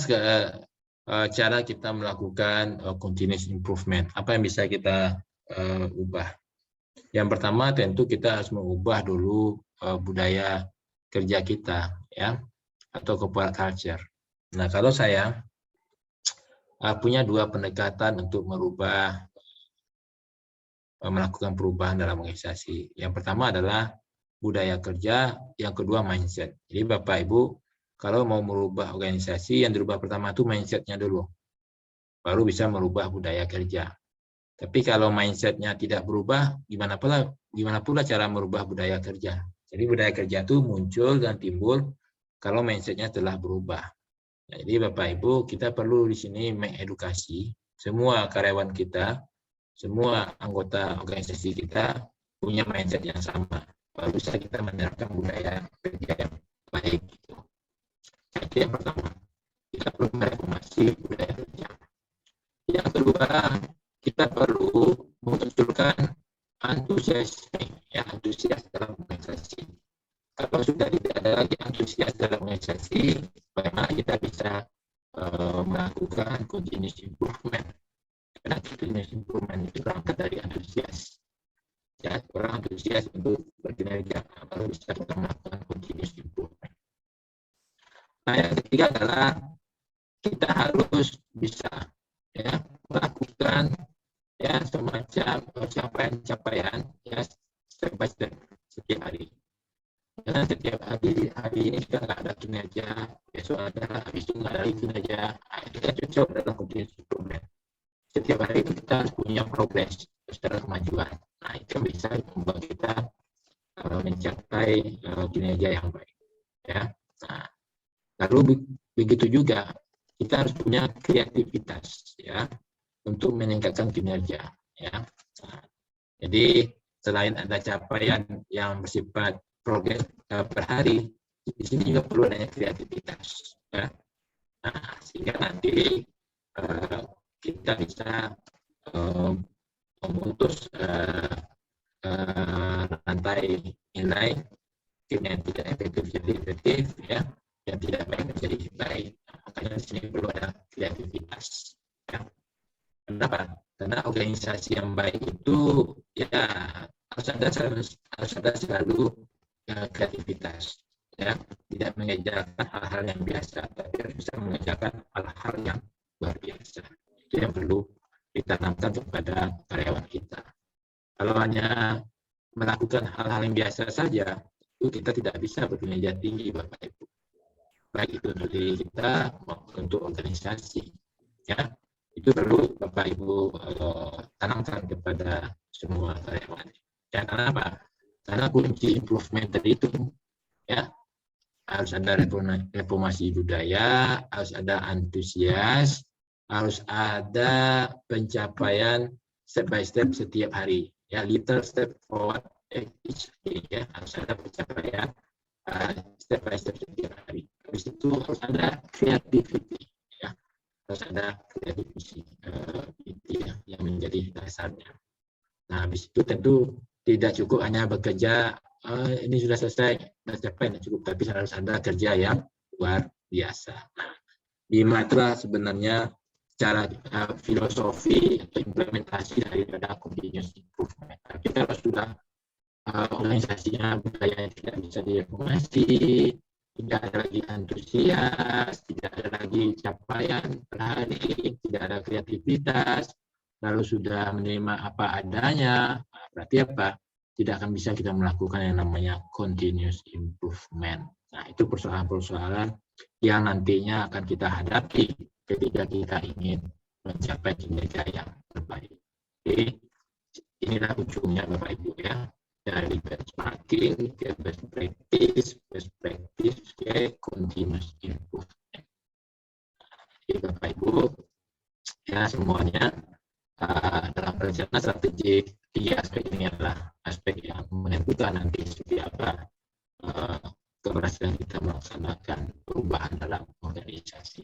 cara kita melakukan continuous improvement? Apa yang bisa kita ubah? Yang pertama tentu kita harus mengubah dulu budaya kerja kita, ya, atau corporate culture. Nah, kalau saya punya dua pendekatan untuk melakukan perubahan dalam organisasi. Yang pertama adalah budaya kerja, yang kedua mindset. Jadi Bapak Ibu, kalau mau merubah organisasi, yang dirubah pertama itu mindsetnya dulu. Baru bisa merubah budaya kerja. Tapi kalau mindsetnya tidak berubah, gimana pula cara merubah budaya kerja? Jadi budaya kerja itu muncul dan timbul kalau mindsetnya telah berubah. Jadi Bapak Ibu, kita perlu di sini mengedukasi semua karyawan kita, semua anggota organisasi kita punya mindset yang sama. Baru bisa kita menerapkan budaya kerja yang baik. Jadi yang pertama, kita perlu mereformasi budaya kerja. Yang kedua, kita perlu memunculkan antusias dalam organisasi. Kalau sudah tidak ada lagi antusias dalam organisasi, bagaimana kita bisa melakukan continuous improvement? Karena continuous improvement itu berangkat dari antusias. Ya, orang antusias untuk berkinerja, baru bisa kita melakukan continuous improvement. Nah, yang ketiga adalah kita harus bisa ya melakukan ya semacam capaian ya step by step setiap hari. Karena setiap hari ini kita nggak ada kinerja, besok ada, habis itu nggak ada kinerja, kita cocok dalam continuous improvement. Setiap hari kita harus punya progres secara kemajuan. Nah, itu bisa membuat kita mencapai kinerja yang baik. Ya. Nah, lalu begitu juga kita harus punya kreativitas, ya, untuk meningkatkan kinerja. Ya. Nah, jadi selain ada capaian yang bersifat progres per hari, di sini juga perlu adanya kreativitas. Ya. Nah, sehingga nanti kita bisa memutus rantai nilai yang tidak efektif jadi efektif, ya, yang tidak baik menjadi baik. Nah, makanya di sini perlu ada kreativitas. Ya. Kenapa? Karena organisasi yang baik itu ya harus ada selalu kreativitas. Ya, tidak mengerjakan hal-hal yang biasa, tapi harus bisa mengerjakan hal-hal yang luar biasa. Itu yang perlu ditanamkan kepada karyawan kita. Kalau hanya melakukan hal-hal yang biasa saja, itu kita tidak bisa berkinerja tinggi, Bapak Ibu. Baik itu untuk diri kita maupun untuk organisasi. Ya, itu perlu Bapak Ibu tanamkan kepada semua karyawan. Ya, karena apa? Karena kunci improvement tadi itu, ya, harus ada reformasi budaya, harus ada antusias, harus ada pencapaian step by step setiap hari. Ya, little step forward each day, ya, harus ada pencapaian step by step setiap hari. Habis itu harus ada creativity, ya, harus ada creativity ya, yang menjadi dasarnya. Nah, habis itu tentu tidak cukup hanya bekerja, ini sudah selesai, tidak cukup, tapi harus ada kerja yang luar biasa. Nah, 5 itulah sebenarnya cara filosofi atau implementasi daripada continuous improvement. Tapi kalau sudah organisasinya, budaya tidak bisa direformasi, tidak ada lagi antusias, tidak ada lagi capaian per hari, tidak ada kreativitas, lalu sudah menerima apa adanya, berarti apa? Tidak akan bisa kita melakukan yang namanya continuous improvement. Nah, itu persoalan-persoalan yang nantinya akan kita hadapi ketika kita ingin mencapai kinerja yang terbaik. Jadi, inilah ujungnya Bapak Ibu, ya. Dari benchmarking ke best practice ke continuous improvement. Jadi Bapak Ibu, ya semuanya dalam perencanaan strategi 3 aspek ini adalah aspek yang menentukan nanti seperti apa keberhasilan kita melaksanakan perubahan dalam organisasi.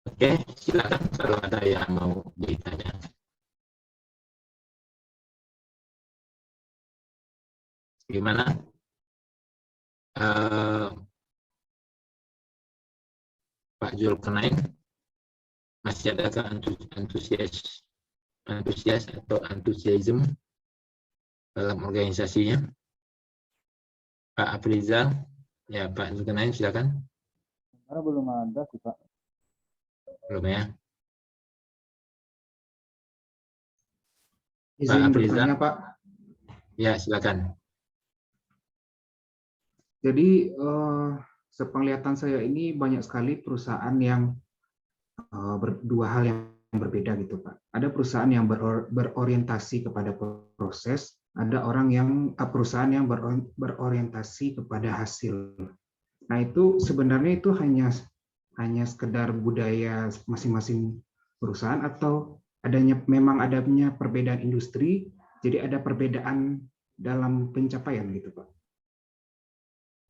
Oke, silakan kalau ada yang mau ditanya. Gimana? Pak Zulkarnain, masih adakah antusias atau antusiasme dalam organisasinya? Pak Afrizal, ya Pak Zulkarnain silakan. Karena belum ada sih Pak. Belum ya? Izin bertanya Pak. Ya silakan. Jadi sepenglihatan saya ini banyak sekali perusahaan yang dua hal yang berbeda gitu Pak. Ada perusahaan yang berorientasi kepada proses, ada perusahaan yang berorientasi kepada hasil. Nah itu sebenarnya itu hanya sekedar budaya masing-masing perusahaan atau memang adanya perbedaan industri, jadi ada perbedaan dalam pencapaian gitu Pak.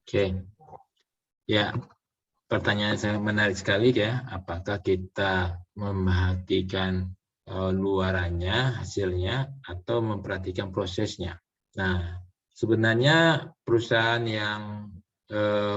Oke, ya pertanyaan saya menarik sekali ya. Apakah kita memperhatikan luarannya, hasilnya, atau memperhatikan prosesnya? Nah, sebenarnya perusahaan yang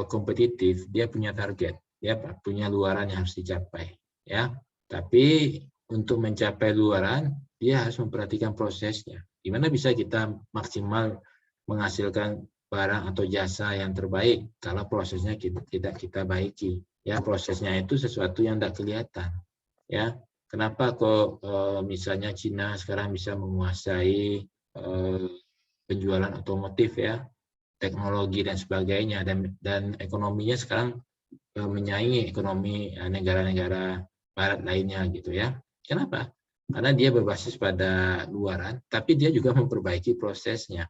kompetitif dia punya target, dia punya luaran yang harus dicapai, ya. Tapi untuk mencapai luaran, dia harus memperhatikan prosesnya. Gimana bisa kita maksimal menghasilkan barang atau jasa yang terbaik kalau prosesnya tidak kita baiki, ya. Prosesnya itu sesuatu yang tidak kelihatan, ya. Kenapa kok misalnya Cina sekarang bisa menguasai penjualan otomotif, ya, teknologi dan sebagainya, dan ekonominya sekarang menyaingi ekonomi negara-negara barat lainnya gitu, ya. Kenapa? Karena dia berbasis pada luaran, tapi dia juga memperbaiki prosesnya.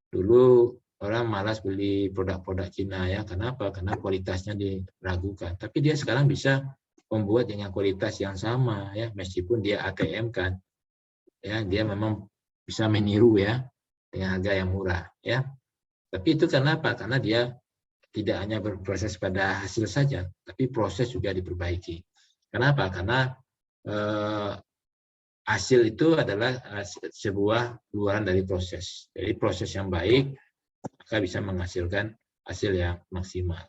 Dulu orang malas beli produk-produk Cina, ya. Kenapa? Karena kualitasnya diragukan. Tapi dia sekarang bisa membuat dengan kualitas yang sama, ya, meskipun dia ATM kan, ya, dia memang bisa meniru, ya, dengan harga yang murah, ya. Tapi itu karena apa? Karena dia tidak hanya berproses pada hasil saja, tapi proses juga diperbaiki. Kenapa? Karena hasil itu adalah sebuah luaran dari proses. Jadi proses yang baik maka bisa menghasilkan hasil yang maksimal.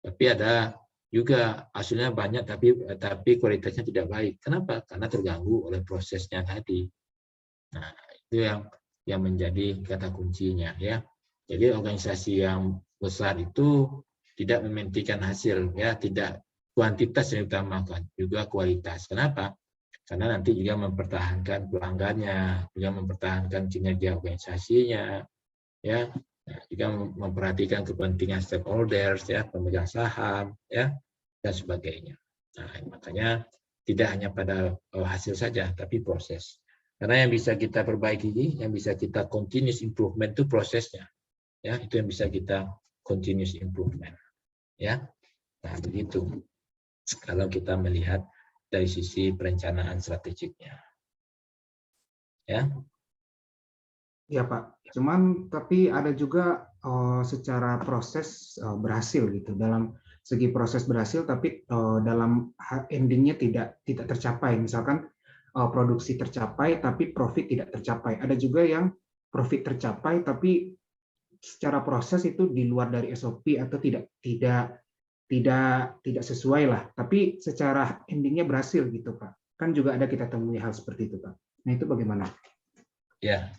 Tapi ada juga hasilnya banyak tapi kualitasnya tidak baik. Kenapa? Karena terganggu oleh prosesnya tadi. Nah, itu yang menjadi kata kuncinya, ya. Jadi organisasi yang besar itu tidak mementingkan hasil, ya, tidak kuantitas yang diutamakan, juga kualitas. Kenapa? Karena nanti juga mempertahankan pelanggannya, juga mempertahankan kinerja organisasinya, ya, juga memperhatikan kepentingan stakeholders, ya, pemegang saham, ya, dan sebagainya. Nah, makanya tidak hanya pada hasil saja, tapi proses. Karena yang bisa kita perbaiki, yang bisa kita continuous improvement itu prosesnya, ya, itu yang bisa kita continuous improvement, ya. Nah, begitu. kalau kita melihat dari sisi perencanaan strategiknya. Ya. Ya Pak, cuman tapi ada juga secara proses berhasil gitu, dalam segi proses berhasil, tapi dalam endingnya tidak tercapai. Misalkan produksi tercapai tapi profit tidak tercapai. Ada juga yang profit tercapai tapi secara proses itu di luar dari SOP atau tidak sesuai lah. Tapi secara endingnya berhasil gitu Pak. Kan juga ada kita temui hal seperti itu Pak. Nah itu bagaimana? Ya,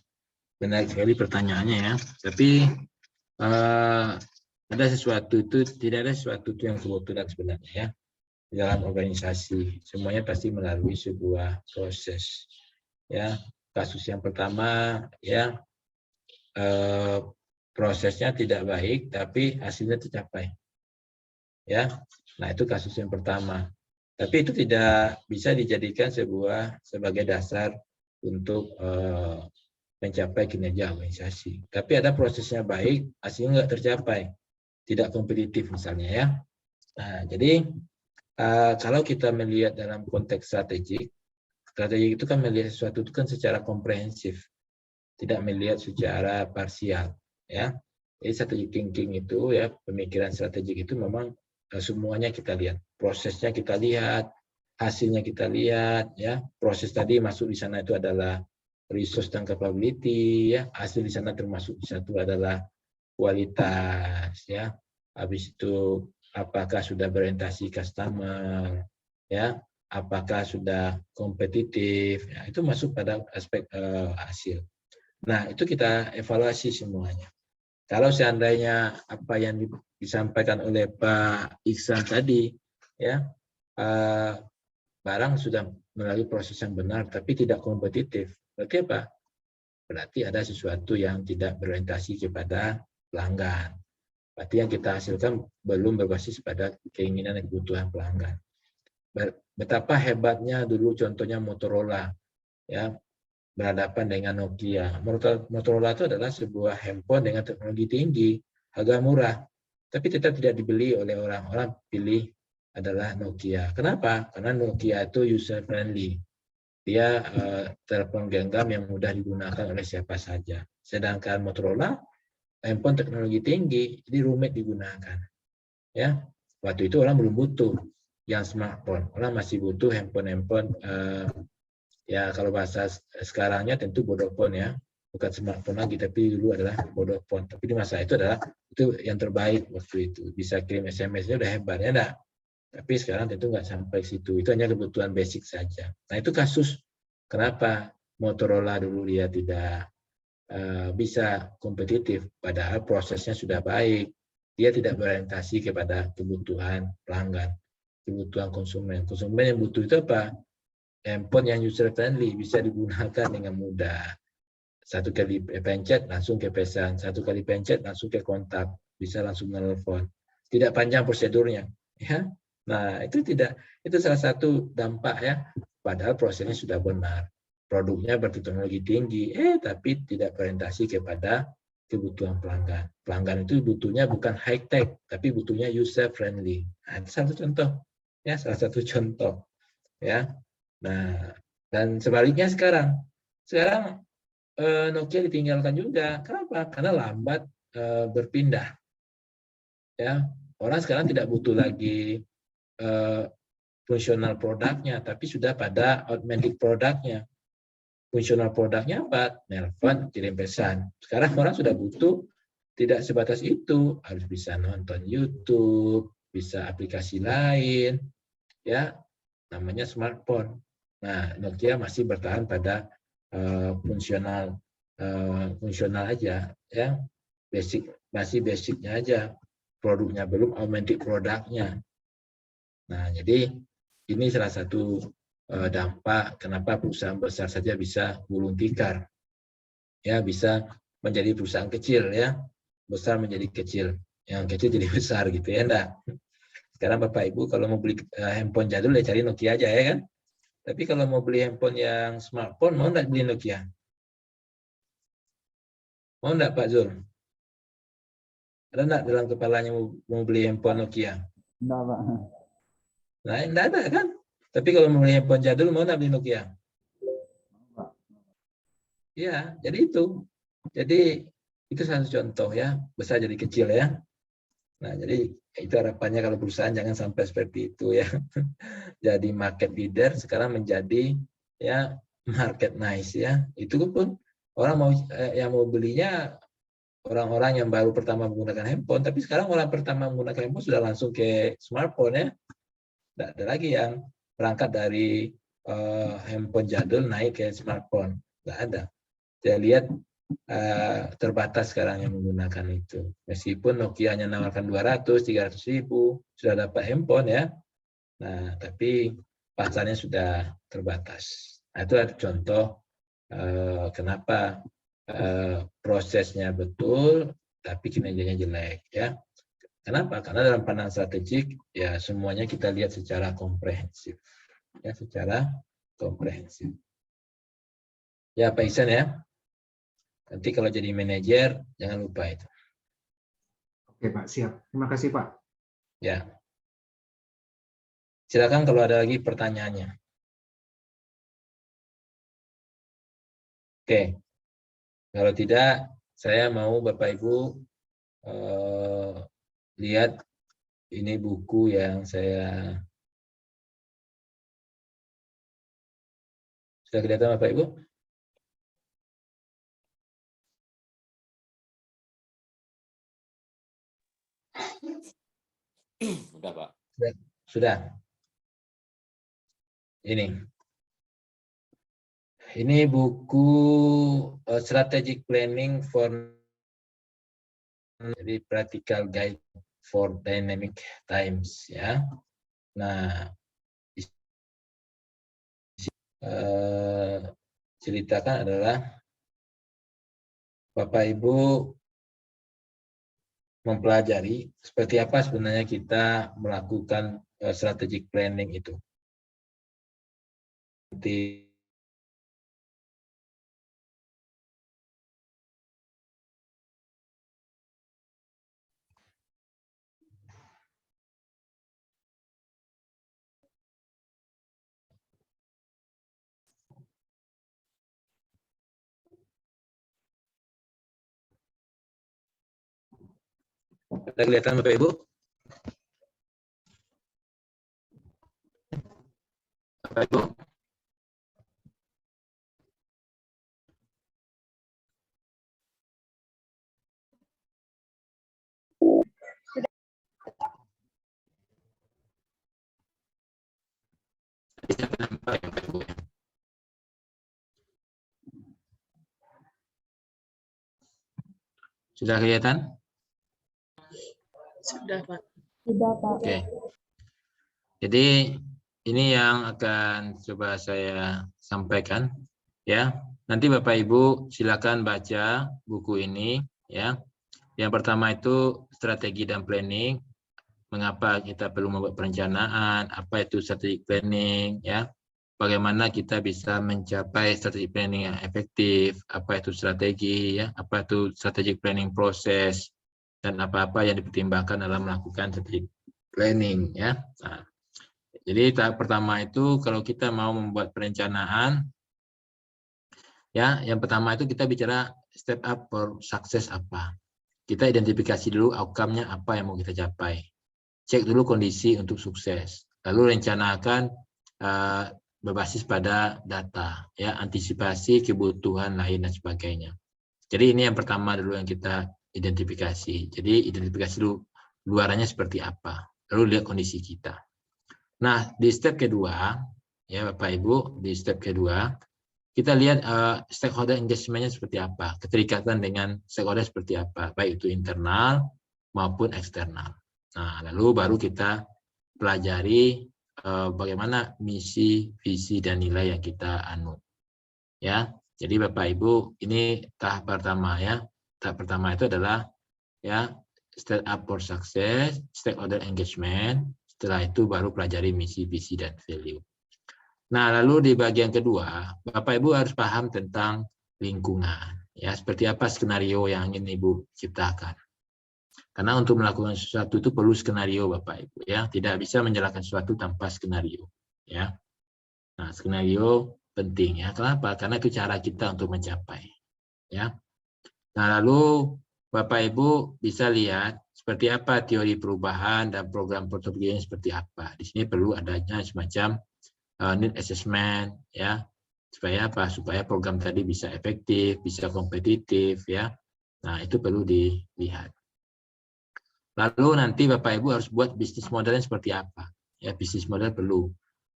benar sekali pertanyaannya ya. Tapi ada sesuatu itu, tidak ada sesuatu itu yang kebetulan sebenarnya ya. Dalam organisasi semuanya pasti melalui sebuah proses. Ya, kasus yang pertama ya, prosesnya tidak baik tapi hasilnya tercapai. Ya, nah itu kasus yang pertama. Tapi itu tidak bisa dijadikan sebagai dasar untuk mencapai kinerja organisasi. Tapi ada prosesnya baik, hasilnya nggak tercapai, tidak kompetitif misalnya ya. Nah, jadi kalau kita melihat dalam konteks strategik itu kan melihat sesuatu itu kan secara komprehensif, tidak melihat secara parsial ya. Jadi strategic thinking itu ya, pemikiran strategik itu memang semuanya kita lihat, prosesnya kita lihat, hasilnya kita lihat ya. Proses tadi masuk di sana itu adalah resource dan capability ya, hasil di sana termasuk satu adalah kualitas ya. Habis itu apakah sudah berorientasi customer ya, apakah sudah kompetitif ya, itu masuk pada aspek hasil. Nah, itu kita evaluasi semuanya. Kalau seandainya apa yang disampaikan oleh Pak Iksan tadi ya, barang sudah melalui proses yang benar tapi tidak kompetitif, berarti apa? Berarti ada sesuatu yang tidak berorientasi kepada pelanggan. Berarti yang kita hasilkan belum berbasis pada keinginan dan kebutuhan pelanggan. Betapa hebatnya dulu contohnya Motorola ya, berhadapan dengan Nokia. Motorola itu adalah sebuah handphone dengan teknologi tinggi, harga murah, tapi tetap tidak dibeli oleh orang pilih adalah Nokia. Kenapa? Karena Nokia itu user friendly. Dia telepon genggam yang mudah digunakan oleh siapa saja. Sedangkan Motorola handphone teknologi tinggi, jadi rumit digunakan. Ya, waktu itu orang belum butuh yang smartphone, orang masih butuh handphone ya kalau bahasa sekarangnya tentu bodophone ya, bukan smartphone lagi, tapi dulu adalah bodophone. Tapi di masa itu adalah itu yang terbaik waktu itu, bisa kirim SMS-nya udah hebat ya enggak? Tapi sekarang tentu nggak sampai situ, itu hanya kebutuhan basic saja. Nah itu kasus kenapa Motorola dulu dia tidak bisa kompetitif, padahal prosesnya sudah baik, dia tidak berorientasi kepada kebutuhan pelanggan, kebutuhan konsumen. Konsumen yang butuh itu apa? Handphone yang user friendly, bisa digunakan dengan mudah. Satu kali pencet langsung ke pesan, satu kali pencet langsung ke kontak, bisa langsung menelpon. Tidak panjang prosedurnya, ya. Nah, itu salah satu dampak ya. Padahal prosesnya sudah benar. Produknya berteknologi tinggi, tapi tidak berorientasi kepada kebutuhan pelanggan. Pelanggan itu butuhnya bukan high tech, tapi butuhnya user friendly. Nah, itu satu contoh. Ya, salah satu contoh. Ya. Nah, dan sebaliknya sekarang Nokia ditinggalkan juga. Kenapa? Karena lambat berpindah. Ya, orang sekarang tidak butuh lagi fungsional produknya, tapi sudah pada augmented produknya. Fungsional produknya apa? Nelpon, kirim pesan. Sekarang orang sudah butuh tidak sebatas itu, harus bisa nonton YouTube, bisa aplikasi lain, ya, namanya smartphone. Nah, Nokia masih bertahan pada fungsional aja, ya, masih basicnya aja, produknya belum augmented produknya. Nah, jadi ini salah satu dampak kenapa perusahaan besar saja bisa gulung tikar, ya, bisa menjadi perusahaan kecil, ya, besar menjadi kecil, yang kecil jadi besar gitu ya, enggak. Sekarang Bapak Ibu kalau mau beli handphone jadul ya cari Nokia aja ya kan. Tapi kalau mau beli handphone yang smartphone, mau enggak beli Nokia? Mau enggak Pak Zul? Ada enggak dalam kepalanya mau beli handphone Nokia? Enggak Pak. Nah, enggak ada kan? Tapi kalau mau beli handphone jadul, mau nggak beli Nokia? Ya, jadi itu. Jadi itu satu contoh ya, besar jadi kecil ya. Nah, jadi itu harapannya kalau perusahaan jangan sampai seperti itu ya. Jadi market leader sekarang menjadi ya market nice ya. Itu pun orang mau yang mau belinya orang-orang yang baru pertama menggunakan handphone, tapi sekarang orang pertama menggunakan handphone sudah langsung ke smartphone ya. Tidak ada lagi yang berangkat dari handphone jadul naik ke smartphone. Tidak ada. Saya lihat terbatas sekarang yang menggunakan itu. Meskipun Nokia hanya menawarkan 200-300 ribu, sudah dapat handphone ya. Nah, tapi pasarnya sudah terbatas. Nah, itu ada contoh kenapa prosesnya betul, tapi kinerjanya jelek ya. Kenapa? Karena dalam pandangan strategik ya semuanya kita lihat secara komprehensif, ya secara komprehensif. Ya Pak Ihsan ya. Nanti kalau jadi manajer jangan lupa itu. Oke Pak, siap. Terima kasih Pak. Ya. Silakan kalau ada lagi pertanyaannya. Oke. Kalau tidak, saya mau Bapak Ibu lihat ini buku yang saya sudah kelihatan Bapak Ibu? Sudah Pak. Sudah. Ini buku Strategic Planning for jadi Practical Guide for Dynamic Times ya. Nah, ceritakan adalah Bapak Ibu mempelajari seperti apa sebenarnya kita melakukan strategic planning itu. Ada kelihatan Bapak Ibu? Bapak Ibu? Sudah kelihatan? Sudah, Pak. Sudah, Pak. Oke. Jadi ini yang akan coba saya sampaikan ya. Nanti Bapak Ibu silakan baca buku ini ya. Yang pertama itu strategi dan planning. Mengapa kita perlu membuat perencanaan, apa itu strategic planning ya. Bagaimana kita bisa mencapai strategic planning yang efektif, apa itu strategi ya, apa itu strategic planning proses, dan apa-apa yang dipertimbangkan dalam melakukan strategic planning ya. Nah, jadi tahap pertama itu kalau kita mau membuat perencanaan ya, yang pertama itu kita bicara step up for success apa. Kita identifikasi dulu outcome-nya apa yang mau kita capai. Cek dulu kondisi untuk sukses. Lalu rencanakan berbasis pada data ya, antisipasi kebutuhan lain dan sebagainya. Jadi ini yang pertama dulu yang kita identifikasi. Jadi identifikasi dulu luarannya seperti apa. Lalu lihat kondisi kita. Nah, di step kedua, ya Bapak Ibu, di step kedua, kita lihat stakeholder engagement-nya seperti apa, keterikatan dengan stakeholder seperti apa, baik itu internal maupun eksternal. Nah, lalu baru kita pelajari bagaimana misi, visi, dan nilai yang kita anut. Ya, jadi Bapak Ibu, ini tahap pertama ya. Tahap pertama itu adalah ya step up for success, stakeholder engagement. Setelah itu baru pelajari misi, visi, dan value. Nah, lalu di bagian kedua, Bapak Ibu harus paham tentang lingkungan. Ya, seperti apa skenario yang ingin Ibu ciptakan. Karena untuk melakukan sesuatu itu perlu skenario Bapak Ibu ya, tidak bisa menjalankan sesuatu tanpa skenario ya. Nah, skenario penting ya. Kenapa? Karena itu cara kita untuk mencapai ya. Nah, lalu Bapak Ibu bisa lihat seperti apa teori perubahan dan program portofolio seperti apa. Di sini perlu adanya semacam need assessment ya. Supaya apa? Supaya program tadi bisa efektif, bisa kompetitif ya. Nah, itu perlu dilihat. Lalu nanti Bapak Ibu harus buat bisnis modelnya seperti apa. Ya, bisnis model perlu.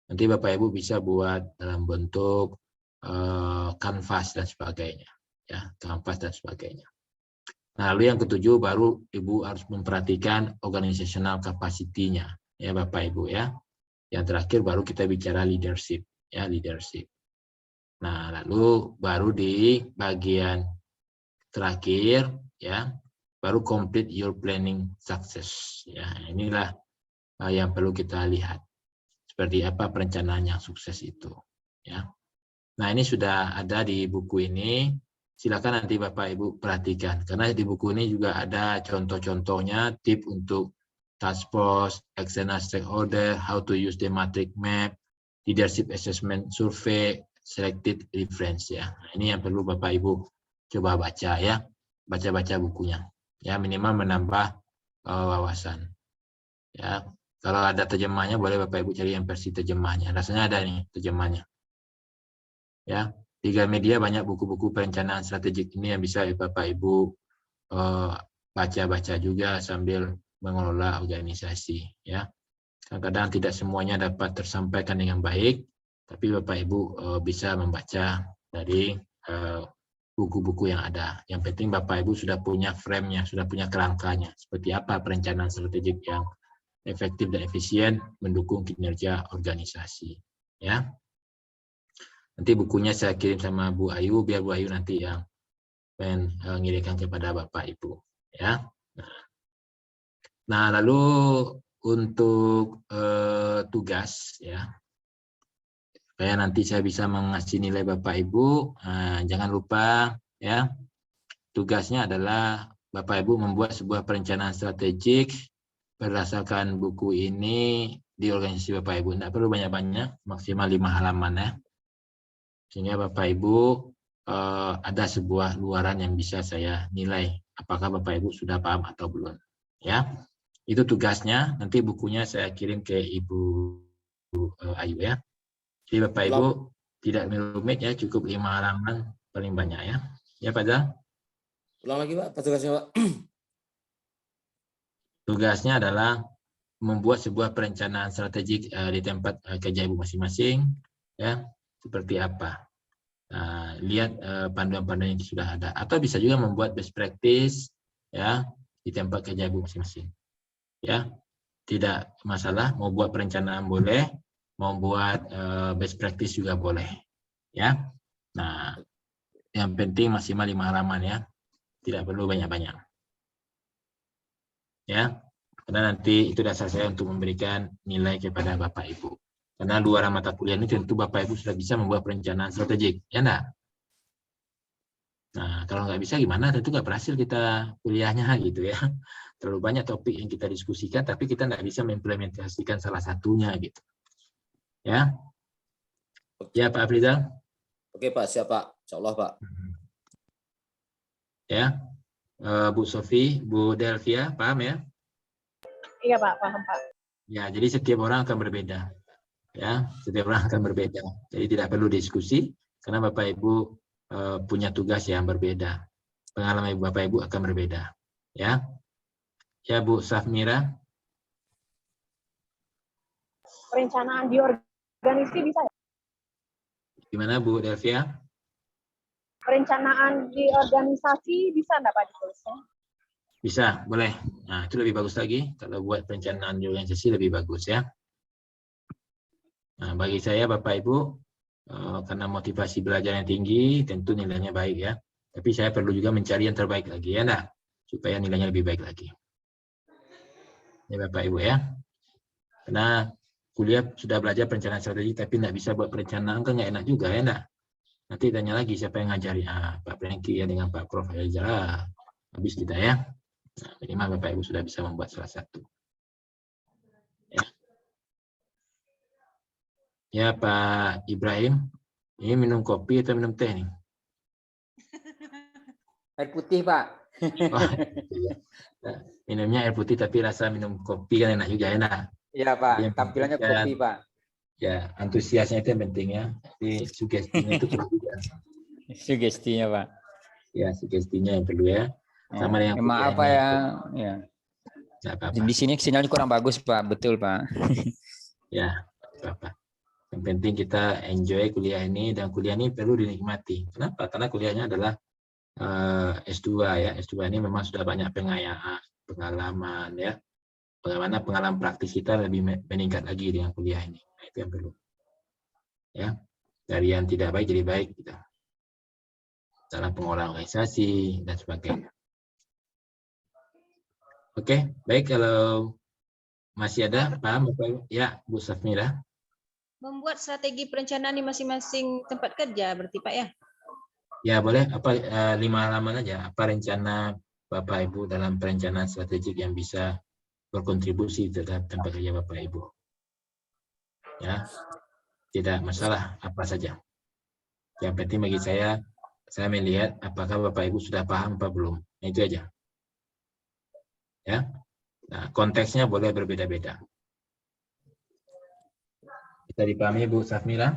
Nanti Bapak Ibu bisa buat dalam bentuk kanvas dan sebagainya. Ya, kanvas dan sebagainya. Nah, lalu yang ketujuh baru Ibu harus memperhatikan organizational capacity-nya. Ya, Bapak Ibu ya. Yang terakhir baru kita bicara leadership. Ya, leadership. Nah, lalu baru di bagian terakhir ya, baru complete your planning success. Ya, inilah yang perlu kita lihat. Seperti apa perencanaan yang sukses itu. Ya. Nah, ini sudah ada di buku ini. Silakan nanti Bapak Ibu perhatikan. Karena di buku ini juga ada contoh-contohnya, tip untuk task force, external stakeholder, how to use the matrix map, leadership assessment survey, selected reference ya. Nah, ini yang perlu Bapak Ibu coba baca ya. Baca-baca bukunya. Ya, minimal menambah wawasan. Ya, kalau ada terjemahnya boleh Bapak Ibu cari yang versi terjemahnya. Rasanya ada nih terjemahnya. Ya, di Gramedia banyak buku-buku perencanaan strategik ini yang bisa Bapak Ibu baca-baca juga sambil mengelola organisasi. Ya, kadang-kadang tidak semuanya dapat tersampaikan dengan baik, tapi Bapak Ibu bisa membaca dari buku-buku yang ada. Yang penting Bapak Ibu sudah punya frame-nya, sudah punya kerangkanya. Seperti apa perencanaan strategik yang efektif dan efisien mendukung kinerja organisasi. Ya. Nanti bukunya saya kirim sama Bu Ayu, biar Bu Ayu nanti yang mengirimkan kepada Bapak Ibu. Ya. Nah, lalu untuk tugas ya. Supaya nanti saya bisa mengasih nilai Bapak Ibu, jangan lupa ya, tugasnya adalah Bapak Ibu membuat sebuah perencanaan strategik berdasarkan buku ini di organisasi Bapak Ibu. Tidak perlu banyak-banyak, maksimal 5 halaman ya. Sehingga Bapak Ibu ada sebuah luaran yang bisa saya nilai apakah Bapak Ibu sudah paham atau belum. Ya, itu tugasnya. Nanti bukunya saya kirim ke Ibu Ayu ya. Jadi Bapak Ibu tidak rumit ya, cukup 5 halaman paling banyak ya. Ya Pak Zal? Ulang lagi Pak, apa tugasnya Pak? Tugasnya adalah membuat sebuah perencanaan strategik di tempat kerja Ibu masing-masing ya, seperti apa. Lihat panduan-panduan yang sudah ada, atau bisa juga membuat best practice ya di tempat kerja Ibu masing-masing. Ya. Tidak masalah, mau buat perencanaan boleh, mau buat best practice juga boleh ya. Nah, yang penting maksimal 5 halaman ya, tidak perlu banyak-banyak ya, karena nanti itu dasar saya untuk memberikan nilai kepada Bapak Ibu. Karena luaran mata kuliah ini tentu Bapak Ibu sudah bisa membuat perencanaan strategik ya enggak? Nah, kalau nggak bisa gimana, tentu nggak berhasil kita kuliahnya gitu ya. Terlalu banyak topik yang kita diskusikan tapi kita nggak bisa mengimplementasikan salah satunya gitu. Ya, ya Pak Afrizal. Oke Pak, siap Pak. Insya Allah Pak. Ya, Bu Sofi, Bu Delvia, paham ya? Iya Pak, paham Pak. Ya, jadi setiap orang akan berbeda. Ya, setiap orang akan berbeda. Jadi tidak perlu diskusi karena Bapak Ibu punya tugas yang berbeda. Pengalaman Bapak Ibu akan berbeda. Ya, ya Bu Safmira. Perencanaan di organisasi bisa ya? Gimana Bu Delvia? Perencanaan di organisasi bisa enggak Pak ditulisnya? Bisa, boleh. Nah, itu lebih bagus lagi. Kalau buat perencanaan di organisasi lebih bagus ya. Nah, bagi saya Bapak Ibu, karena motivasi belajar yang tinggi, tentu nilainya baik ya. Tapi saya perlu juga mencari yang terbaik lagi ya, nah, supaya nilainya lebih baik lagi. Ya Bapak Ibu ya. Karena kuliah sudah belajar perencanaan strategi, tapi nggak bisa buat perencanaan kan nggak enak juga ya, nah. Nanti tanya lagi siapa yang ngajari, Pak Franky ya dengan Pak Prof. Rizal, habis kita ya. Nah, minimal Bapak Ibu sudah bisa membuat salah satu. Ya, ya Pak Ibrahim, ini minum kopi atau minum teh nih? Air putih, Pak. Oh, iya. Minumnya air putih tapi rasa minum kopi kan enak juga, enak. Iya, Pak. Yang Tampilannya penting kan, kopi, Pak. ya antusiasnya itu yang penting ya. Jadi sugestinya itu perlu juga. Sugestinya, Pak. Ya sugestinya yang perlu ya. Sama dengan maaf Pak ya. Ya. Apa-apa. Di sini sinyalnya kurang bagus, Pak. Betul, Pak. Ya, apa-apa. Yang penting kita enjoy kuliah ini, dan kuliah ini perlu dinikmati. Kenapa? Karena kuliahnya adalah S2 ya. S2 ini memang sudah banyak pengalaman ya. Bagaimana pengalaman praktis kita lebih meningkat lagi dengan kuliah ini. Nah, itu yang perlu. Ya. Dari yang tidak baik jadi baik kita. Dalam pengolahan organisasi dan sebagainya. Oke, baik, kalau masih ada, paham Bapak Ibu? Ya, Bu Safmira. Membuat strategi perencanaan di masing-masing tempat kerja, berarti Pak ya? Ya, boleh. 5 halaman aja. Apa rencana Bapak Ibu dalam perencanaan strategik yang bisa berkontribusi terhadap tempat kerja Bapak Ibu? Ya, tidak masalah, apa saja. Yang penting bagi saya melihat apakah Bapak Ibu sudah paham apa belum. Nah, itu aja. Ya, nah, konteksnya boleh berbeda-beda. Bisa dipahami Bu Safmira?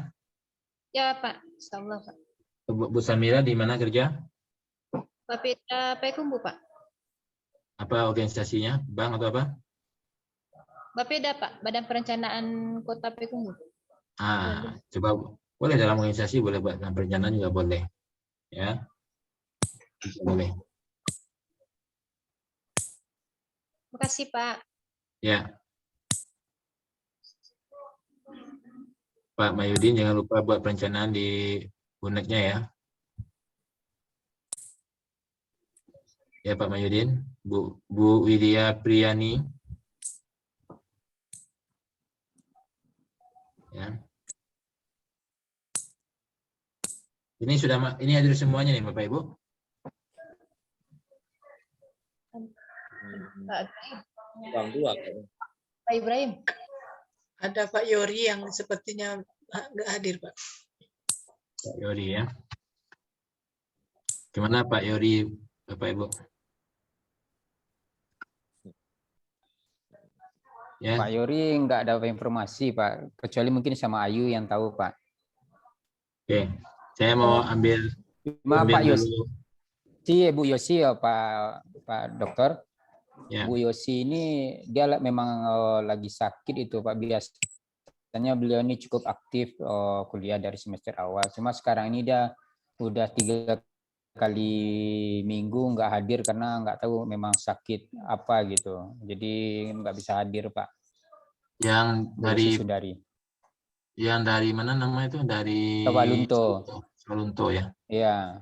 Ya Pak, insyaallah Pak. Bu Samira di mana kerja? Bapeda Payakumbuh Pak. Apa organisasinya? Bank atau apa? Bapeda Pak, Badan Perencanaan Kota Payakumbuh. Coba boleh dalam organisasi, boleh buat dalam perencanaan juga boleh. Ya, boleh. Makasih Pak. Ya. Pak Mayudin jangan lupa buat perencanaan di uneknya ya. Ya Pak Mayudin, Bu Widya Priyani. Ya. Ini hadir semuanya nih Bapak Ibu. Pak Ibrahim. Ada Pak Yori yang sepertinya nggak hadir, Pak. Pak Yori ya. Gimana Pak Yori, Bapak Ibu? Ya. Pak Yori nggak ada informasi, Pak. Kecuali mungkin sama Ayu yang tahu, Pak. Oke, saya mau ambil Pak Yosi, Bu Yosi ya Pak Dokter. Ya. Bu Yosi ini dia memang lagi sakit itu Pak. Biasanya beliau ini cukup aktif kuliah dari semester awal. Cuma sekarang ini dia udah 3 kali minggu nggak hadir karena nggak tahu memang sakit apa gitu. Jadi nggak bisa hadir Pak. Yang dari mana namanya itu? Dari Lunto ya. Iya.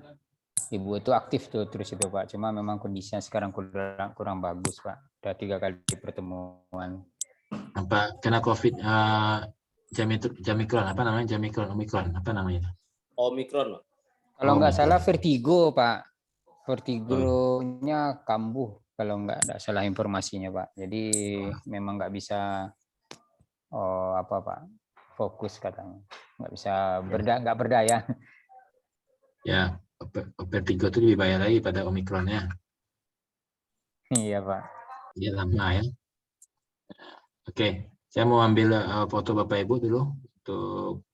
Ibu itu aktif tuh terus itu Pak. Cuma memang kondisinya sekarang kurang bagus Pak. Udah 3 kali pertemuan. Apa kena COVID Jamikron apa namanya? Omikron apa namanya? Omikron. Kalau nggak salah vertigo Pak. Vertigonya kambuh kalau nggak salah informasinya Pak. Jadi memang nggak bisa apa Pak fokus katanya. Nggak bisa nggak berdaya. Ya. Vertigo itu lebih bahaya lagi pada Omikron ya. Iya Pak. Iya lama ya. Oke, saya mau ambil foto Bapak Ibu dulu untuk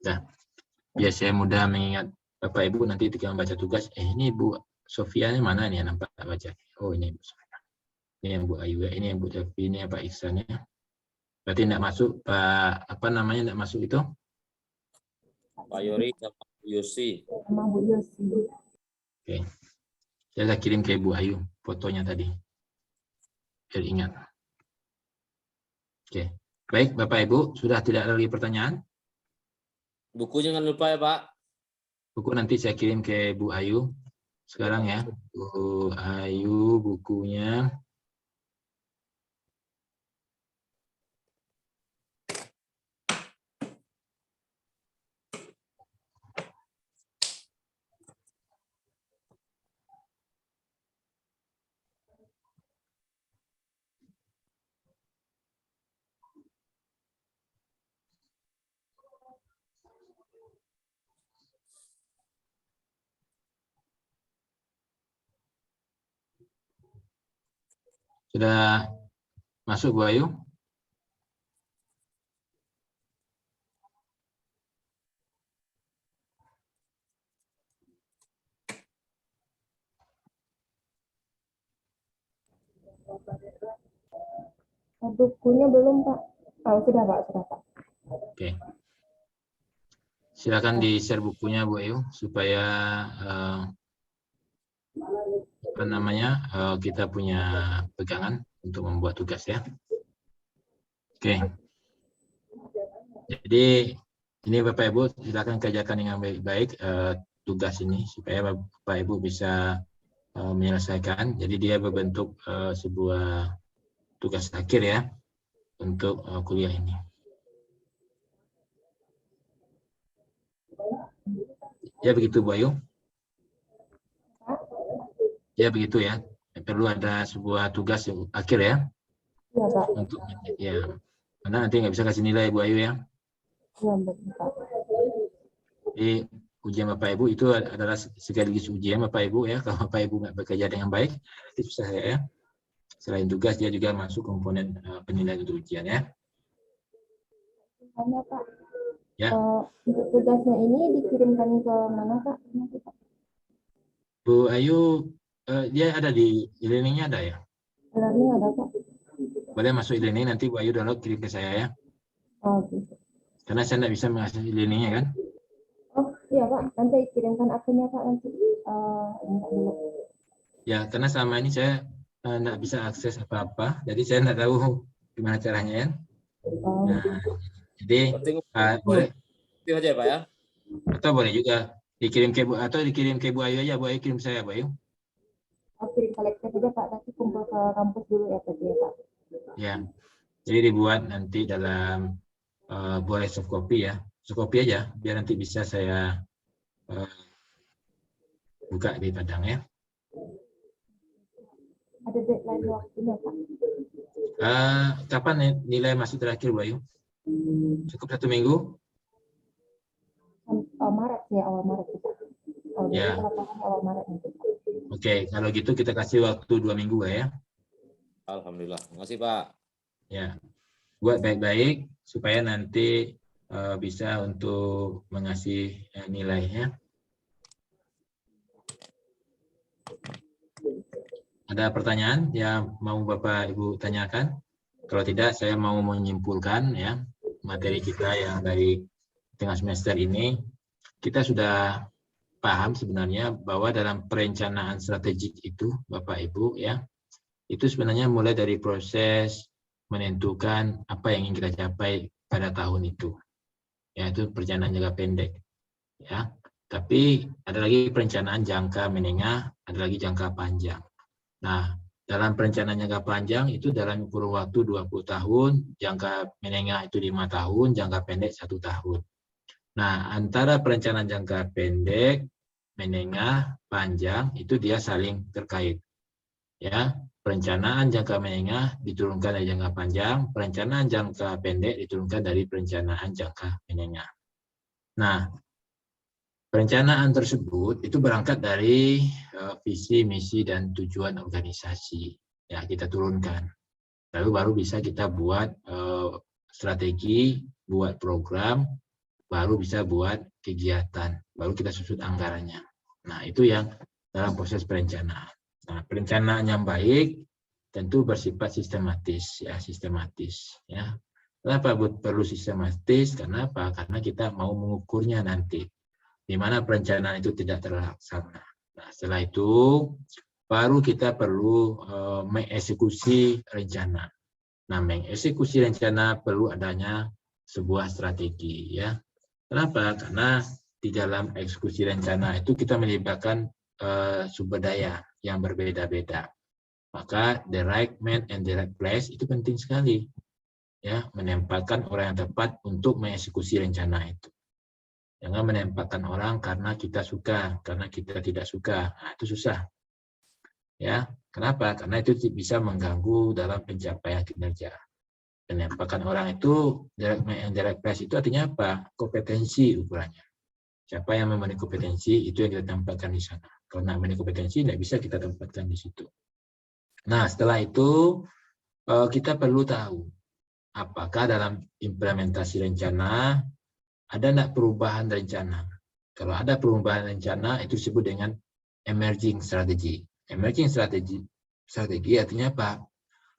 Nah, biar saya mudah mengingat Bapak Ibu nanti ketika membaca tugas, ini Bu Sofia mana nih yang nampak baca? Oh ini Bu Sofia. Ini yang Bu Ayu, ini yang Bu Devi, ini yang Pak Iksan ya. Berarti tidak masuk Pak apa namanya tidak masuk itu? Pak Yori sama Bu Yosi. Oke. Saya sudah kirim ke Bu Ayu fotonya tadi. Biar ingat. Oke. Baik Bapak Ibu, sudah tidak ada lagi pertanyaan? Buku jangan lupa ya Pak. Buku nanti saya kirim ke Bu Ayu sekarang ya. Bu Ayu bukunya. Sudah masuk Bu Ayu? Bukunya belum, Pak. Oh, sudah, Pak. Sudah, Pak. Oke. Silakan di-share bukunya Bu Ayu supaya apa namanya kita punya pegangan untuk membuat tugas ya. Oke. Jadi ini Bapak Ibu silakan kerjakan dengan baik-baik tugas ini supaya Bapak Ibu bisa menyelesaikan. Jadi dia berbentuk sebuah tugas akhir ya untuk kuliah ini. Ya begitu Bu Ayu. Ya begitu ya. Perlu ada sebuah tugas yang akhir ya. Iya, Pak. Untuk ya. Karena nanti nggak bisa kasih nilai Bu Ayu ya. Iya, Pak. Jadi ujian Bapak Ibu itu adalah sekaligus ujian Bapak Ibu ya. Kalau Bapak Ibu nggak bekerja dengan baik, itu susah ya. Selain tugas dia juga masuk komponen penilaian untuk ujian ya. Hanya Pak. Ya. Untuk tugasnya ini dikirimkan ke mana Pak? Bu Ayu dia ada di e-learning-nya ada ya? E-learning ada Pak. Boleh masuk e-learning nanti Bu Ayu download kirim ke saya ya. Oh, gitu. Karena saya tidak bisa mengakses e-learning-nya kan. Oh iya Pak, nanti kirimkan akunnya Pak nanti. Ya karena selama ini saya tidak bisa akses apa-apa, jadi saya tidak tahu gimana caranya ya. Nah, jadi boleh itu aja Pak ya. Atau boleh juga dikirim ke Bu atau dikirim ke Bu Ayu aja, Bu Ayu kirim saya Bu Ayu. Oh, kirim kolektif aja Pak, nanti kumpul ke kampus dulu ya Pak ya Pak. Ya, jadi dibuat nanti dalam boleh soft copy ya, soft copy aja biar nanti bisa saya buka di Padang ya. Ada deadline waktunya Pak? Kapan nilai masuk terakhir Bu Ayu? Cukup 1 minggu? Maret ya, awal Maret Pak. Ya. Awal Maret. Oke, kalau gitu kita kasih waktu 2 minggu ya. Alhamdulillah, makasih Pak. Ya, buat baik-baik supaya nanti bisa untuk mengasih nilainya. Ada pertanyaan yang mau Bapak Ibu tanyakan? Kalau tidak, saya mau menyimpulkan ya materi kita yang dari tengah semester ini. Kita sudah paham sebenarnya bahwa dalam perencanaan strategik itu, Bapak Ibu ya, itu sebenarnya mulai dari proses menentukan apa yang ingin kita capai pada tahun itu, yaitu perencanaan jangka pendek. Ya, tapi ada lagi perencanaan jangka menengah, ada lagi jangka panjang. Nah, dalam perencanaan jangka panjang itu dalam kurun waktu 20 tahun, jangka menengah itu 5 tahun, jangka pendek 1 tahun. Nah, antara perencanaan jangka pendek, menengah, panjang itu dia saling terkait. Ya, perencanaan jangka menengah diturunkan dari jangka panjang, perencanaan jangka pendek diturunkan dari perencanaan jangka menengah. Nah, perencanaan tersebut itu berangkat dari visi, misi, dan tujuan organisasi. Ya, kita turunkan. Lalu baru bisa kita buat strategi, buat program, baru bisa buat kegiatan, baru kita susun anggarannya. Nah, itu yang dalam proses perencanaan. Nah, perencanaan yang baik tentu bersifat sistematis, ya, sistematis. Ya. Kenapa perlu sistematis? Karena apa? Karena kita mau mengukurnya nanti. Di mana perencanaan itu tidak terlaksana. Nah, setelah itu baru kita perlu mengeksekusi rencana. Nah, mengeksekusi rencana perlu adanya sebuah strategi ya. Kenapa? Karena di dalam eksekusi rencana itu kita melibatkan sumber daya yang berbeda-beda. Maka the right man and the right place itu penting sekali. Ya, menempatkan orang yang tepat untuk mengeksekusi rencana itu. Jangan menempatkan orang karena kita suka, karena kita tidak suka. Nah, itu susah. Ya, kenapa? Karena itu bisa mengganggu dalam pencapaian kinerja. Menempatkan orang itu direct man and direct place itu artinya apa? Kompetensi ukurannya. Siapa yang memenuhi kompetensi itu yang kita tempatkan di sana. Kalau tidak memenuhi kompetensi tidak bisa kita tempatkan di situ. Nah, setelah itu kita perlu tahu apakah dalam implementasi rencana ada enggak perubahan rencana. Kalau ada perubahan rencana itu disebut dengan emerging strategy. Emerging strategi artinya apa?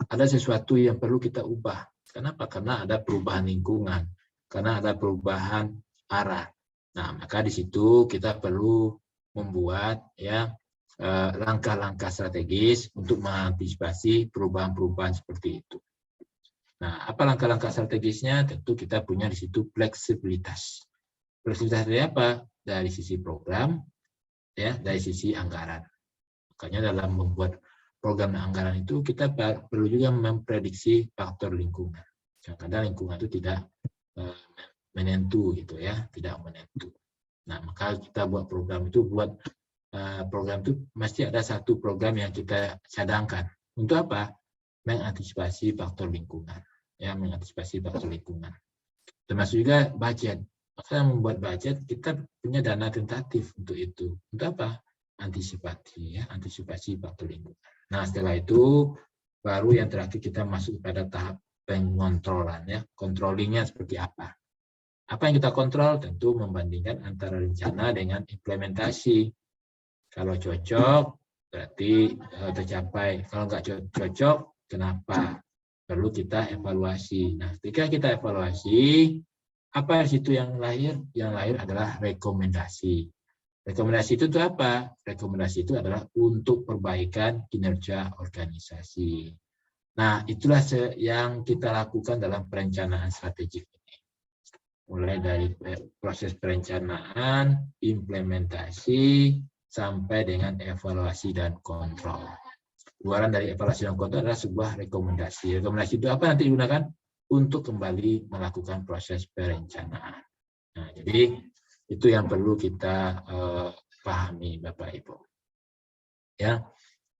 Ada sesuatu yang perlu kita ubah. Kenapa? Karena ada perubahan lingkungan, karena ada perubahan arah. Nah, maka di situ kita perlu membuat ya langkah-langkah strategis untuk mengantisipasi perubahan-perubahan seperti itu. Nah, apa langkah-langkah strategisnya? Tentu kita punya di situ fleksibilitas. Fleksibilitas dari apa? Dari sisi program, ya, dari sisi anggaran. Makanya dalam membuat program dan anggaran itu kita perlu juga memprediksi faktor lingkungan. Kadang-kadang lingkungan itu tidak menentu, gitu ya, tidak menentu. Nah, maka kita buat program itu mesti ada satu program yang kita cadangkan. Untuk apa? Mengantisipasi faktor lingkungan. Ya, mengantisipasi faktor lingkungan. Termasuk juga budget. Maka membuat budget kita punya dana tentatif untuk itu. Untuk apa? Antisipasi, ya, antisipasi faktor lingkungan. Nah, setelah itu baru yang terakhir kita masuk pada tahap pengontrolan, ya. Controllingnya seperti apa? Apa yang kita kontrol? Tentu membandingkan antara rencana dengan implementasi. Kalau cocok berarti tercapai. Kalau nggak cocok, kenapa? Perlu kita evaluasi. Nah, ketika kita evaluasi, apa di situ yang lahir? Yang lahir adalah rekomendasi. Rekomendasi itu apa? Rekomendasi itu adalah untuk perbaikan kinerja organisasi. Nah, itulah yang kita lakukan dalam perencanaan strategik ini. Mulai dari proses perencanaan, implementasi, sampai dengan evaluasi dan kontrol. Luaran dari evaluasi dan kontrol adalah sebuah rekomendasi. Rekomendasi itu apa nanti digunakan? Untuk kembali melakukan proses perencanaan. Nah, jadi itu yang perlu kita pahami, Bapak Ibu. Ya,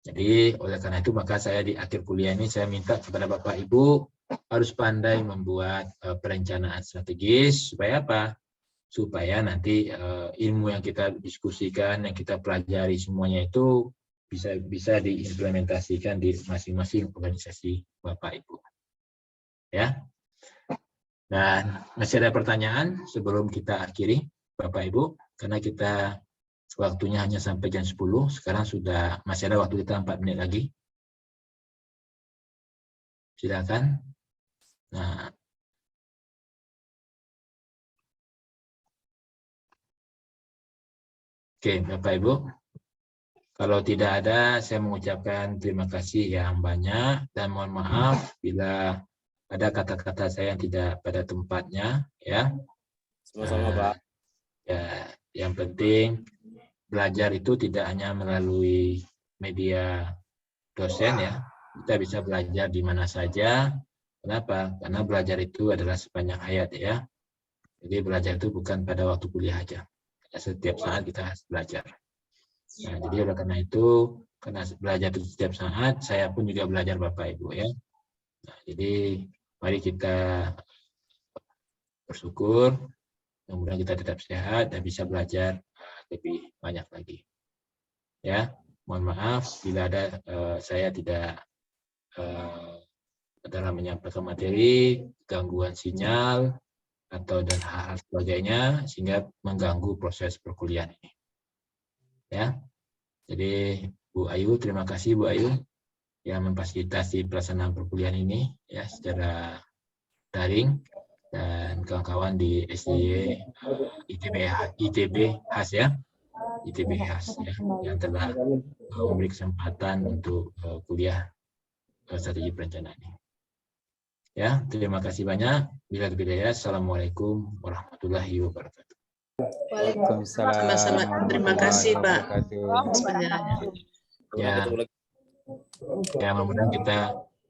jadi oleh karena itu maka saya di akhir kuliah ini saya minta kepada Bapak Ibu harus pandai membuat perencanaan strategis supaya apa? Supaya nanti ilmu yang kita diskusikan, yang kita pelajari semuanya itu bisa diimplementasikan di masing-masing organisasi Bapak Ibu. Ya. Dan masih ada pertanyaan sebelum kita akhiri Bapak Ibu, karena kita waktunya hanya sampai jam 10, sekarang masih ada waktu kita 4 menit lagi. Silakan. Nah, oke, Bapak Ibu. Kalau tidak ada, saya mengucapkan terima kasih yang banyak dan mohon maaf bila ada kata-kata saya yang tidak pada tempatnya, ya. Sama-sama, Pak. Ya, yang penting belajar itu tidak hanya melalui media dosen, ya. Kita bisa belajar di mana saja. Kenapa? Karena belajar itu adalah sepanjang hayat, ya. Jadi belajar itu bukan pada waktu kuliah aja. Setiap saat kita harus belajar. Nah, jadi oleh karena itu, karena belajar itu setiap saat, saya pun juga belajar Bapak Ibu, ya. Nah, jadi mari kita bersyukur, mudah-mudahan kita tetap sehat dan bisa belajar lebih banyak lagi. Ya, mohon maaf bila ada saya tidak dalam menyampaikan materi, gangguan sinyal atau dan hal-hal sebagainya sehingga mengganggu proses perkuliahan ini. Ya, jadi Bu Ayu, terima kasih Bu Ayu yang memfasilitasi pelaksanaan perkuliahan ini ya secara daring, dan kawan-kawan di SDY ITB HAS ya, ITB HAS ya, yang telah memberi kesempatan untuk kuliah strategi perencanaan ini. Ya, terima kasih banyak. Bila lebih daya, assalamualaikum warahmatullahi wabarakatuh. Waalaikumsalam. Sama-sama. Terima kasih Pak. Ya, mudah-mudahan kita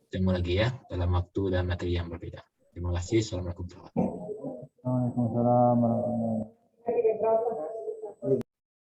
ketemu lagi ya dalam waktu dan materi yang berbeda. Terima kasih. Assalamualaikum warahmatullahi wabarakatuh. Waalaikumsalam warahmatullahi wabarakatuh.